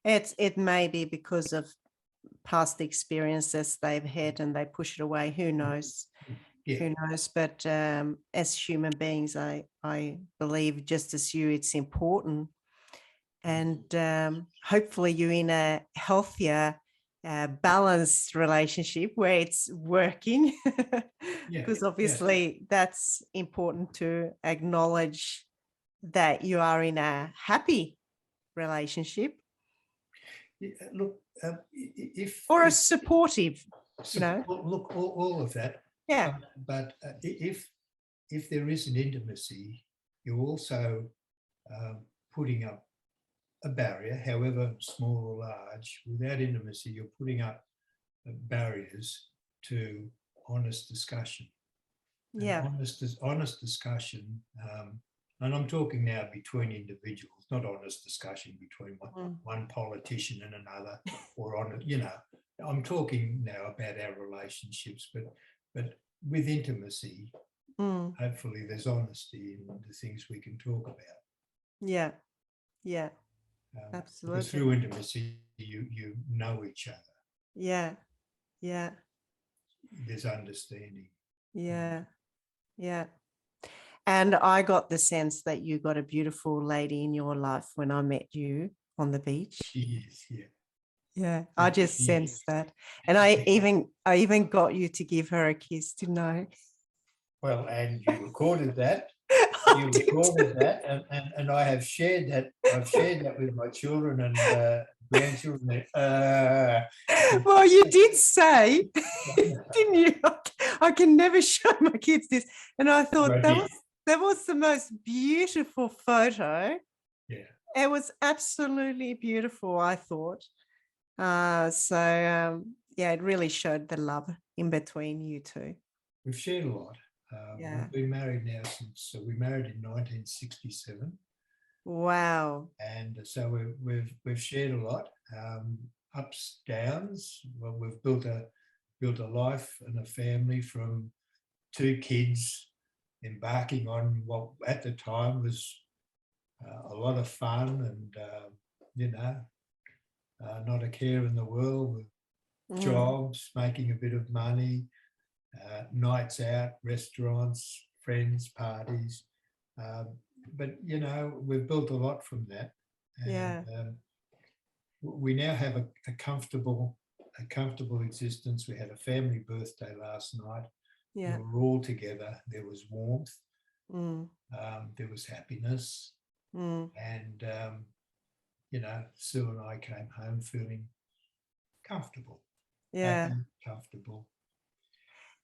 S1: It may be because of past experiences they've had and they push it away. Who knows?
S2: Yeah.
S1: Who knows? But as human beings, I believe, just as you, it's important. And hopefully you're in a healthier, balanced relationship where it's working, because obviously that's important to acknowledge that you are in a happy relationship.
S2: Look, if
S1: or a supportive,
S2: look, all of that.
S1: Yeah.
S2: But if there is an intimacy, you're also putting up a barrier, however small or large. Without intimacy, you're putting up barriers to honest discussion.
S1: Yeah.
S2: Honest discussion, and I'm talking now between individuals, not honest discussion between one politician and another, or I'm talking now about our relationships, but with intimacy, hopefully there's honesty in the things we can talk about.
S1: Yeah. Yeah. Absolutely.
S2: Because through intimacy, you know each other.
S1: Yeah. Yeah.
S2: There's understanding.
S1: Yeah. Yeah. And I got the sense that you got a beautiful lady in your life when I met you on the beach.
S2: She is, yeah.
S1: Yeah, I just sensed that. And I even got you to give her a kiss, didn't I?
S2: Well, and you recorded that.
S1: I
S2: You
S1: did.
S2: recorded that, and I have shared that. I've shared that with my children and grandchildren.
S1: Well, you did say, didn't you? I can never show my kids this. And I thought that was the most beautiful photo.
S2: Yeah.
S1: It was absolutely beautiful, I thought. So it really showed the love in between you two.
S2: We've shared a lot. We've been married now since we married in 1967.
S1: Wow.
S2: And so we've shared a lot, ups, downs. Well, we've built a life and a family from 2 kids embarking on what at the time was a lot of fun and not a care in the world, with jobs, making a bit of money, nights out, restaurants, friends, parties. But we've built a lot from that. And we now have a comfortable existence. We had a family birthday last night.
S1: Yeah.
S2: We were all together. There was warmth. There was happiness. And Sue and I came home feeling comfortable.
S1: Yeah.
S2: happy, comfortable.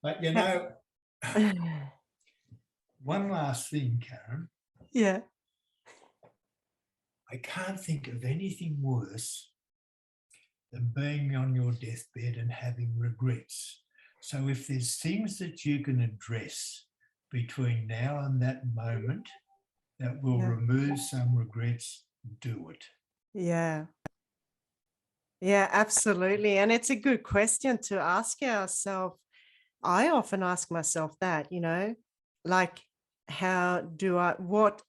S2: But you know, one last thing, Karen,
S1: Yeah.
S2: I can't think of anything worse than being on your deathbed and having regrets. So if there's things that you can address between now and that moment that will
S1: Yeah.
S2: remove some regrets, do it.
S1: Yeah. Yeah, absolutely. And it's a good question to ask ourselves. I often ask myself that, like, what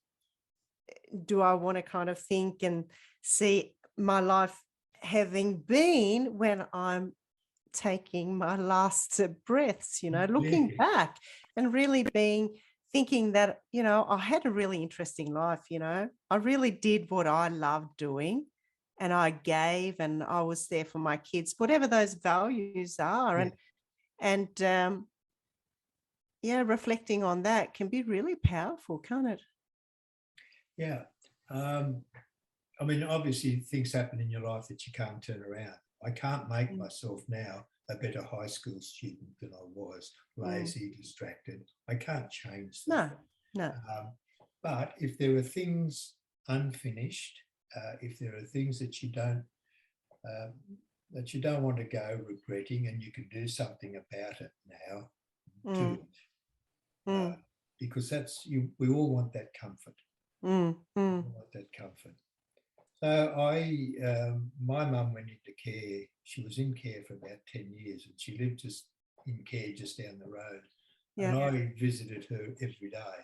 S1: do I want to kind of think and see my life having been when I'm taking my last breaths, looking
S2: Yeah,
S1: back and really thinking that, I had a really interesting life, I really did what I loved doing and I gave and I was there for my kids, whatever those values are.
S2: yeah,
S1: And yeah, reflecting on that can be really powerful, can't it?
S2: yeah. I mean, obviously things happen in your life that you can't turn around. I can't make
S1: Mm,
S2: myself now a better high school student than I was,
S1: mm.
S2: lazy, distracted. I can't change that.
S1: No, no.
S2: But if there are things unfinished, if there are things um, that you don't want to go regretting, and you can do something about it now, do
S1: Mm,
S2: it.
S1: mm,
S2: Because that's you. We all want that comfort.
S1: mm,
S2: We
S1: mm.
S2: all want that comfort. So my mum went into care. She was in care for about 10 years, and she lived just in care just down the road. And
S1: Yeah,
S2: I visited her every day.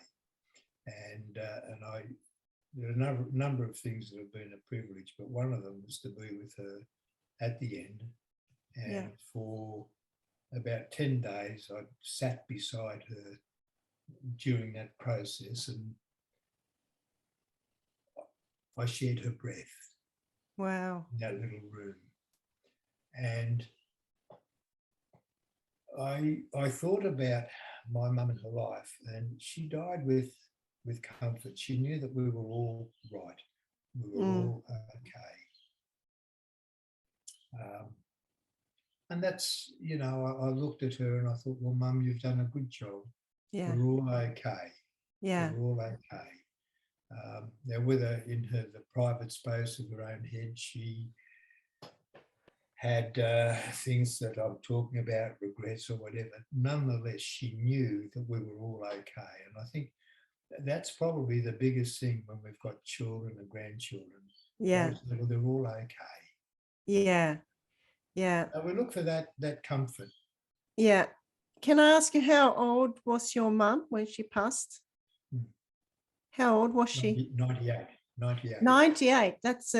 S2: And there are a number of things that have been a privilege, but one of them was to be with her at the end.
S1: yeah.
S2: And for about 10 days, I sat beside her during that process, and I shared her breath
S1: Wow.
S2: in that little room. And I thought about my mum and her life, and she died with comfort. She knew that we were all right, we were
S1: Mm,
S2: all okay. Um, and that's, I looked at her and I thought, well, mum, you've done a good job.
S1: yeah,
S2: We're all okay.
S1: yeah,
S2: We're all okay. Now, whether in the private space of her own head, she had things that I'm talking about, regrets or whatever, nonetheless, she knew that we were all okay. And I think that's probably the biggest thing when we've got children and grandchildren.
S1: yeah,
S2: They're all okay.
S1: yeah, yeah,
S2: We look for that comfort.
S1: yeah. Can I ask you how old was your mum when she passed?
S2: Hmm.
S1: How old was she?
S2: 98. 98.
S1: 98. That's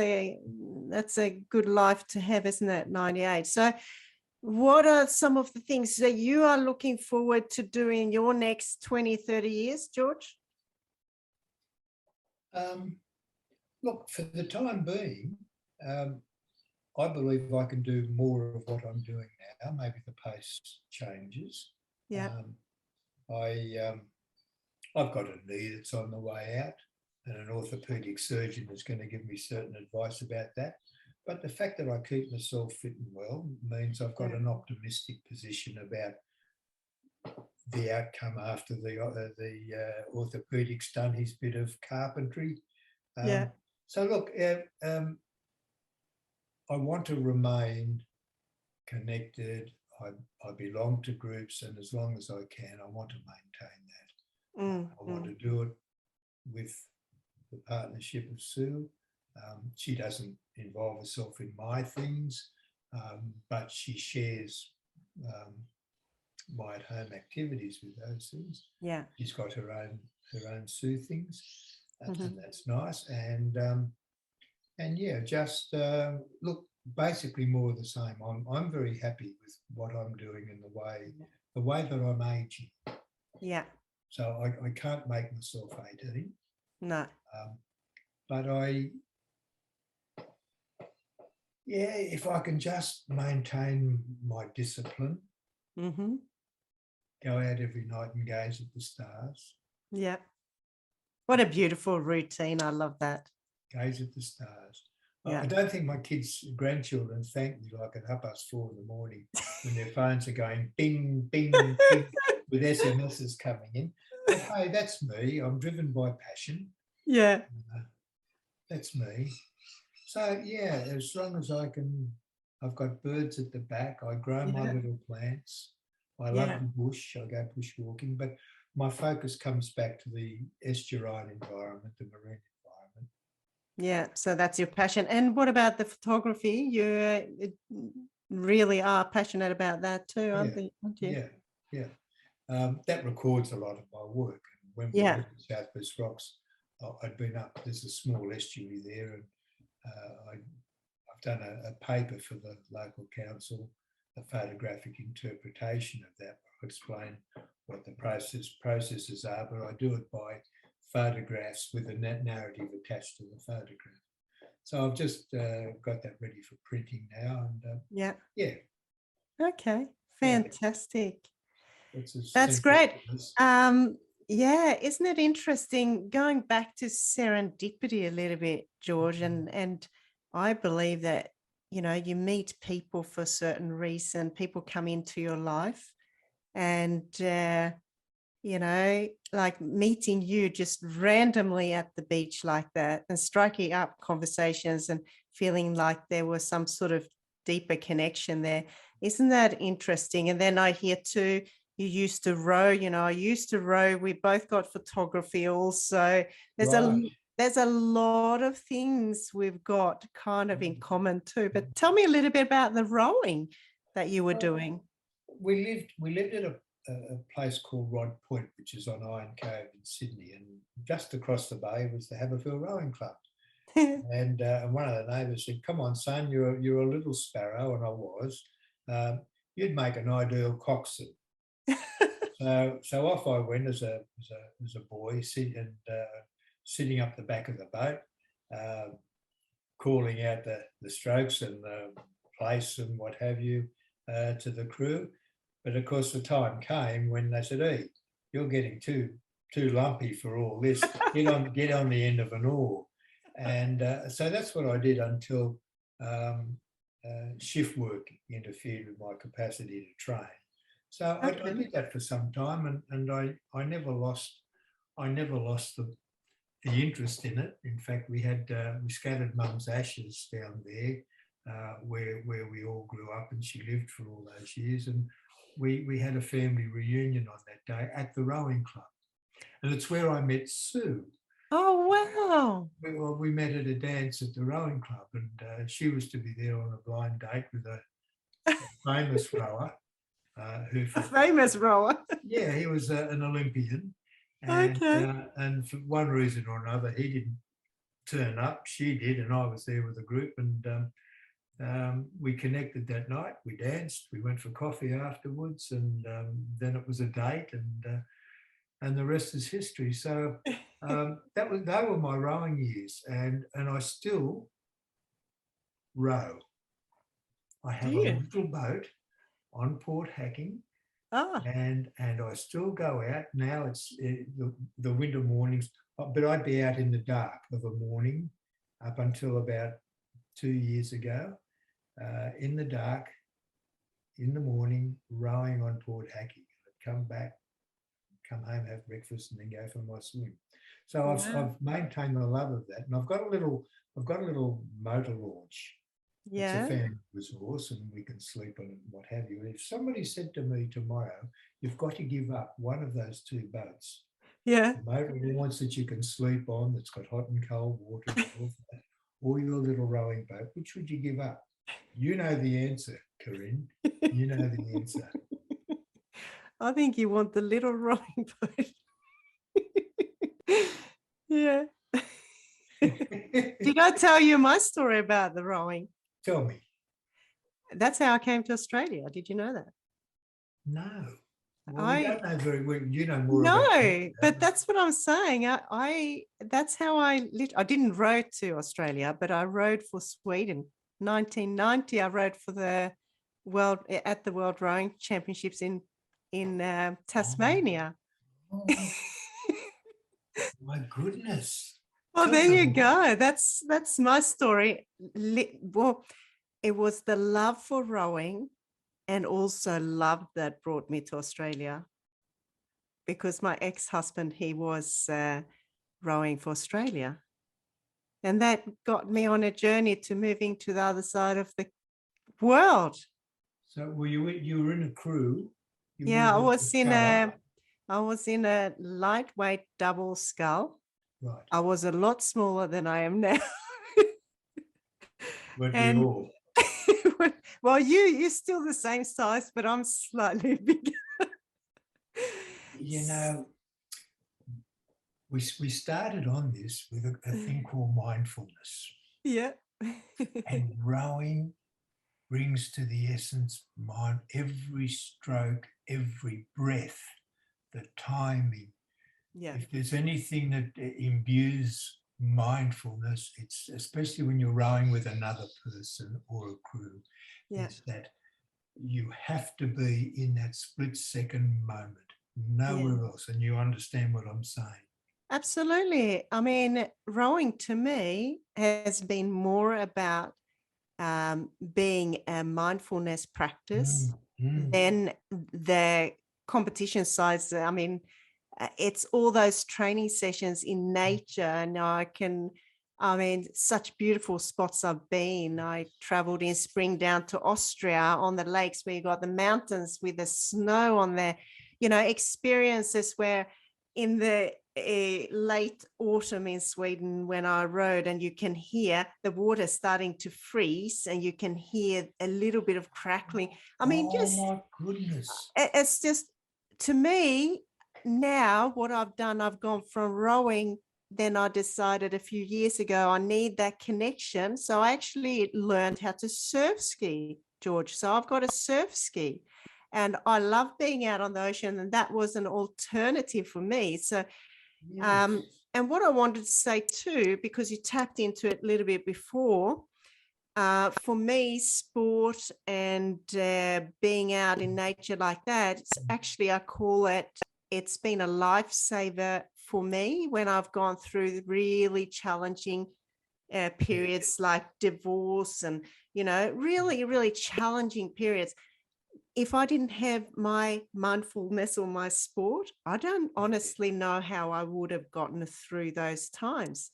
S1: a good life to have, isn't it? 98. So what are some of the things that you are looking forward to doing in your next 20, 30 years, George?
S2: Look, for the time being, um, I believe I can do more of what I'm doing now. Maybe the pace changes.
S1: Yeah,
S2: Um, I I've got a knee that's on the way out, and an orthopaedic surgeon is going to give me certain advice about that. But the fact that I keep myself fit and well means I've got
S1: yeah,
S2: an optimistic position about the outcome after the orthopaedic's done his bit of carpentry.
S1: yeah,
S2: So look, I want to remain connected. I belong to groups, and as long as I can, I want to maintain that.
S1: mm,
S2: I want
S1: mm,
S2: to do it with the partnership of Sue. She doesn't involve herself in my things, but she shares my at-home activities with those things.
S1: yeah,
S2: She's got her own Sue things,
S1: mhm,
S2: and that's nice. And yeah, just look, basically more of the same. I'm very happy with what I'm doing and the way that I'm aging.
S1: yeah,
S2: So I can't make myself 18,
S1: no,
S2: but if I can just maintain my discipline,
S1: mm-hmm,
S2: go out every night and gaze at the stars,
S1: yeah. What a beautiful routine. I love that.
S2: gaze at the stars. I don't think my kids, grandchildren, thank me like at 4:30 in the morning when their phones are going bing, bing, bing, with SMSs coming in. But hey, that's me. I'm driven by passion.
S1: Yeah.
S2: That's me. So yeah, as long as I can, I've got birds at the back. I grow my little plants. I love the bush. I go bushwalking, but my focus comes back to the estuarine environment, the marine environment.
S1: Yeah, so that's your passion. And what about the photography? You really are passionate about that too, aren't you?
S2: Yeah. That records a lot of my work. And when we lived in Southwest Rocks, I'd been up. There's a small estuary there, and I've done a paper for the local council, a photographic interpretation of that. I'll explain what the processes are, but I do it by photographs with a narrative attached to the photograph. So I've just got that ready for printing now, and yeah.
S1: Okay, fantastic.
S2: That's
S1: great. Yeah, isn't it interesting going back to serendipity a little bit, George? And I believe that, you know, you meet people for a certain reason, people come into your life, and you know, like meeting you just randomly at the beach like that and striking up conversations and feeling like there was some sort of deeper connection there. Isn't that interesting? And then I hear too, you used to row, you know, I used to row. We both got photography also. There's a lot of things we've got kind of in common too. But tell me a little bit about the rowing that you were doing.
S2: We lived at a place called Rod Point, which is on Iron Cove in Sydney, and just across the bay was the Haberfield Rowing Club. And one of the neighbours said, "Come on, son, you're a little sparrow," and I was. You'd make an ideal coxswain. So off I went as a boy, sitting up the back of the boat, calling out the strokes and the place and what have you to the crew. But of course, the time came when they said, "Hey, you're getting too lumpy for all this. Get on the end of an oar." And so that's what I did until shift work interfered with my capacity to train. So I did that for some time, and I never lost the interest in it. In fact, we scattered Mum's ashes down there where we all grew up, and she lived for all those years. And we had a family reunion on that day at the rowing club, and it's where I met Sue.
S1: Oh, wow.
S2: We met at a dance at the rowing club, and she was to be there on a blind date with a famous rower. A
S1: famous rower.
S2: Yeah, he was an Olympian. And, and for one reason or another, he didn't turn up. She did, and I was there with the group, and we connected that night. We danced. We went for coffee afterwards, and then it was a date, and the rest is history. So they were my rowing years, and I still row. I have a little boat on Port Hacking. And I still go out now. It's the winter mornings, but I'd be out in the dark of a morning up until about 2 years ago, in the dark, in the morning, rowing on Port Hacking. I'd come back, come home, have breakfast, and then go for my swim. So I've maintained the love of that, and I've got a little motor launch. It's a family resource, and we can sleep on it and what have you. If somebody said to me tomorrow, "You've got to give up one of those two boats," the motor launch that you can sleep on, that's got hot and cold water, or your little rowing boat, which would you give up? You know the answer, Karin. You know the answer.
S1: I think you want the little rowing boat. Yeah. Did I tell you my story about the rowing?
S2: Tell me.
S1: That's how I came to Australia. Did you know that?
S2: No. Well, we don't know very well. You know more about
S1: No, but that's what I'm saying. That's how I didn't row to Australia, but I rowed for Sweden. 1990, I rowed for the World Rowing Championships in Tasmania.
S2: Oh. My goodness.
S1: Well,
S2: Tell
S1: there
S2: me
S1: you
S2: more.
S1: go. That's my story. Well, it was the love for rowing and also love that brought me to Australia, because my ex-husband, he was rowing for Australia. And that got me on a journey to moving to the other side of the world.
S2: So you were in a crew? You
S1: Yeah,
S2: were with the sculler?
S1: I was in a lightweight double scull.
S2: Right.
S1: I was a lot smaller than I am now.
S2: Weren't we
S1: And
S2: all?
S1: well, you're still the same size, but I'm slightly bigger.
S2: You know, we started on this with a thing called mindfulness,
S1: Yeah.
S2: and rowing brings to the essence mind, every stroke, every breath, the timing.
S1: Yeah.
S2: If there's anything that imbues mindfulness, it's especially when you're rowing with another person or a crew,
S1: Yeah.
S2: it's that you have to be in that split second moment,
S1: Yeah.
S2: nowhere else. And you understand what I'm saying.
S1: Absolutely. I mean, rowing to me has been more about being a mindfulness practice than the competition sides. I mean, it's all those training sessions in nature, and I mean, such beautiful spots I've been. I traveled in spring down to Austria on the lakes where you got the mountains with the snow on there, experiences where in the late autumn in Sweden when I rode, and you can hear the water starting to freeze and you can hear a little bit of crackling. I mean,
S2: Oh
S1: just
S2: my goodness.
S1: it's just, to me now, what I've done, I've gone from rowing, then I decided a few years ago I need that connection. So I actually learned how to surf ski, George. So I've got a surf ski and I love being out on the ocean, and that was an alternative for me. So
S2: Yes.
S1: and what I wanted to say too, because you tapped into it a little bit before, for me, sport and being out in nature like that, it's actually, I call it, it's been a lifesaver for me when I've gone through really challenging periods like divorce and, really, really challenging periods. If I didn't have my mindfulness or my sport, I don't honestly know how I would have gotten through those times.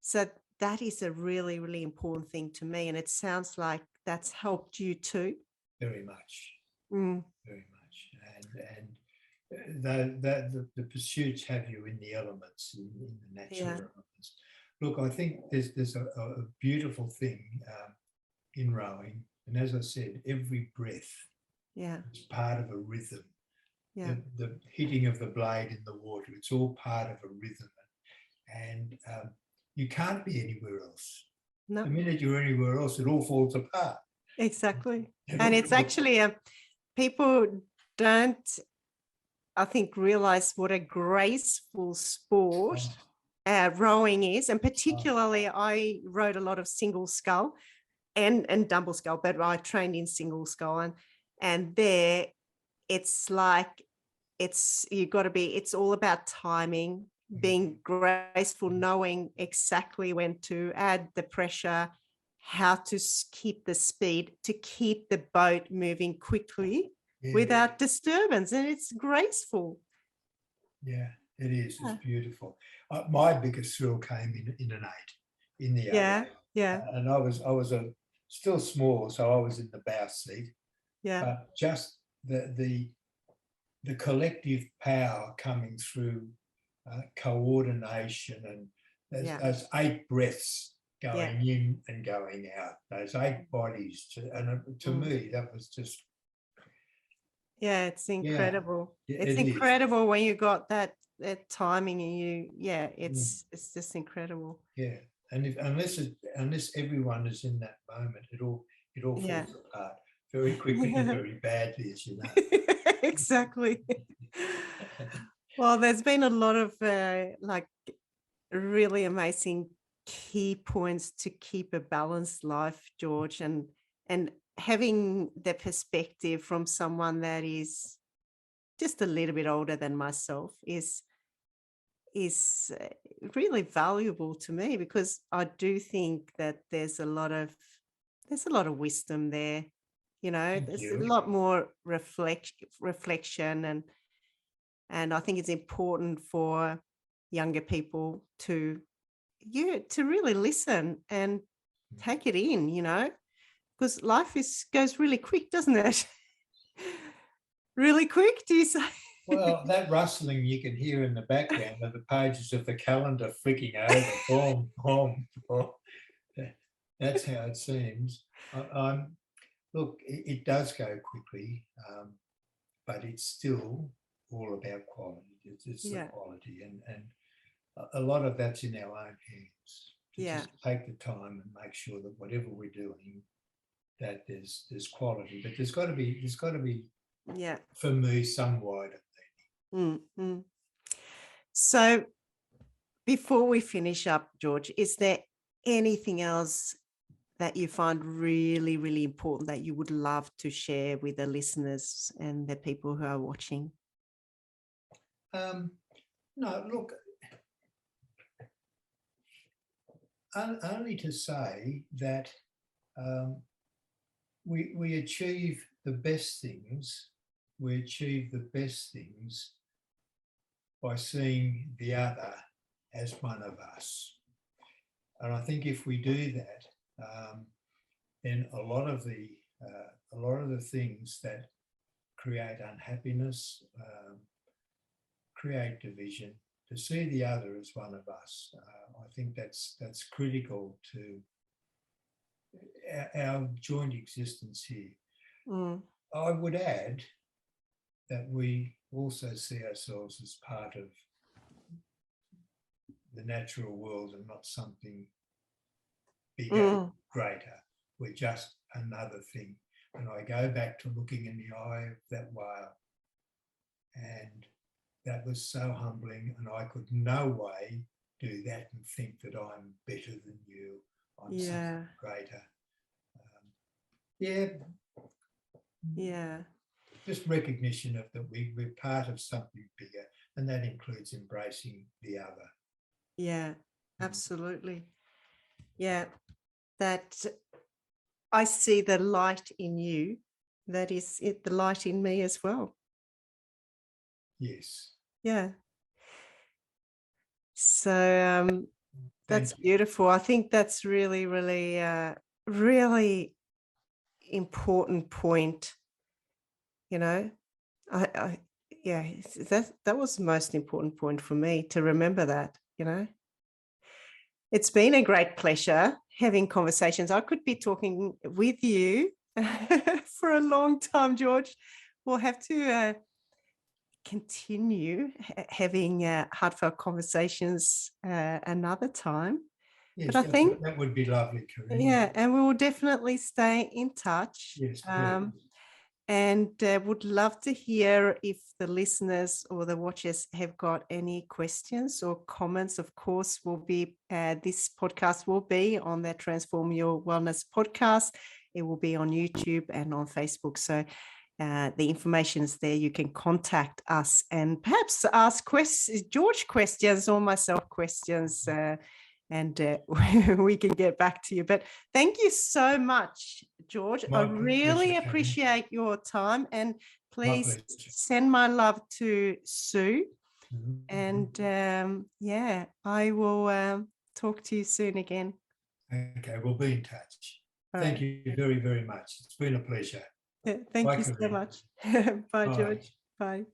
S1: So that is a really, really important thing to me. And it sounds like that's helped you too.
S2: Very much.
S1: Mm.
S2: Very much. And the pursuits have you in the elements, in the natural
S1: Yeah.
S2: elements. Look, I think there's a beautiful thing in rowing. And as I said, every breath
S1: Yeah.
S2: is part of a rhythm.
S1: Yeah.
S2: The hitting of the blade in the water, it's all part of a rhythm. And you can't be anywhere else.
S1: No,
S2: The minute you're anywhere else, it all falls apart.
S1: exactly. And it's actually, people don't, I think, realize what a graceful sport rowing is. And particularly, I rode a lot of single scull and double scull, but I trained in single scull. And there, it's like, it's all about timing, being graceful, knowing exactly when to add the pressure, how to keep the speed, to keep the boat moving quickly without disturbance. And it's graceful.
S2: Yeah, it is. It's beautiful. My biggest thrill came in an 8 in the 8.
S1: Yeah. Yeah.
S2: And I was still small, so I was in the bow seat.
S1: Yeah.
S2: But just the collective power coming through coordination, and those 8 breaths going in and going out, those 8 bodies. To me, that was just.
S1: Yeah, it's incredible.
S2: Yeah,
S1: It's
S2: it is.
S1: incredible when you got that timing and it's just incredible.
S2: Yeah. And unless everyone is in that moment, it all falls apart very quickly and very badly, as you know.
S1: Exactly. Well, there's been a lot of really amazing key points to keep a balanced life, George, and having the perspective from someone that is just a little bit older than myself is is really valuable to me, because I do think that there's a lot of wisdom there.
S2: Thank
S1: There's a
S2: you.
S1: lot more reflection, and I think it's important for younger people to really listen and take it in, because life goes really quick, doesn't it? Really quick, do you say?
S2: Well, that rustling you can hear in the background of the pages of the calendar flicking over, boom, boom, boom. That's how it seems. Look, it does go quickly, but it's still all about quality. It's the
S1: Yeah,
S2: quality, and a lot of that's in our own hands. To
S1: yeah,
S2: just take the time and make sure that whatever we're doing, that there's quality. But there's got to be,
S1: yeah.
S2: for me, some wider.
S1: Mm. So before we finish up, George, is there anything else that you find really, really important that you would love to share with the listeners and the people who are watching?
S2: No, look, only to say that we achieve the best things. We achieve the best things by seeing the other as one of us. And I think if we do that, then a lot of the things that create unhappiness, create division, to see the other as one of us, I think that's critical to our joint existence here. I would add that we also see ourselves as part of the natural world and not something bigger, greater. We're just another thing. And I go back to looking in the eye of that whale, and that was so humbling, and I could no way do that and think that I'm better than you, I'm something greater. Just recognition of that we're part of something bigger, and that includes embracing the other.
S1: Yeah, absolutely. Yeah, that I see the light in you. That is it, the light in me as well.
S2: Yes.
S1: Yeah. So that's beautiful. I think that's really, really, really important point. I that was the most important point for me, to remember that. It's been a great pleasure having conversations. I could be talking with you for a long time, George. We'll have to continue having heartfelt conversations another time.
S2: Yes,
S1: But I think
S2: that would be lovely, Karin.
S1: Yeah, and we will definitely stay in touch.
S2: Yes, please.
S1: And would love to hear if the listeners or the watchers have got any questions or comments. Of course, this podcast will be on the Transform Your Wellness podcast. It will be on YouTube and on Facebook. So the information is there. You can contact us and perhaps ask George questions or myself questions, and we can get back to you. But thank you so much, George. I really appreciate your time, and please send my love to Sue. And I will talk to you soon again.
S2: Okay, we'll be in touch. Thank you very, very much. It's been a pleasure.
S1: Thank you so much. Bye, George. Bye.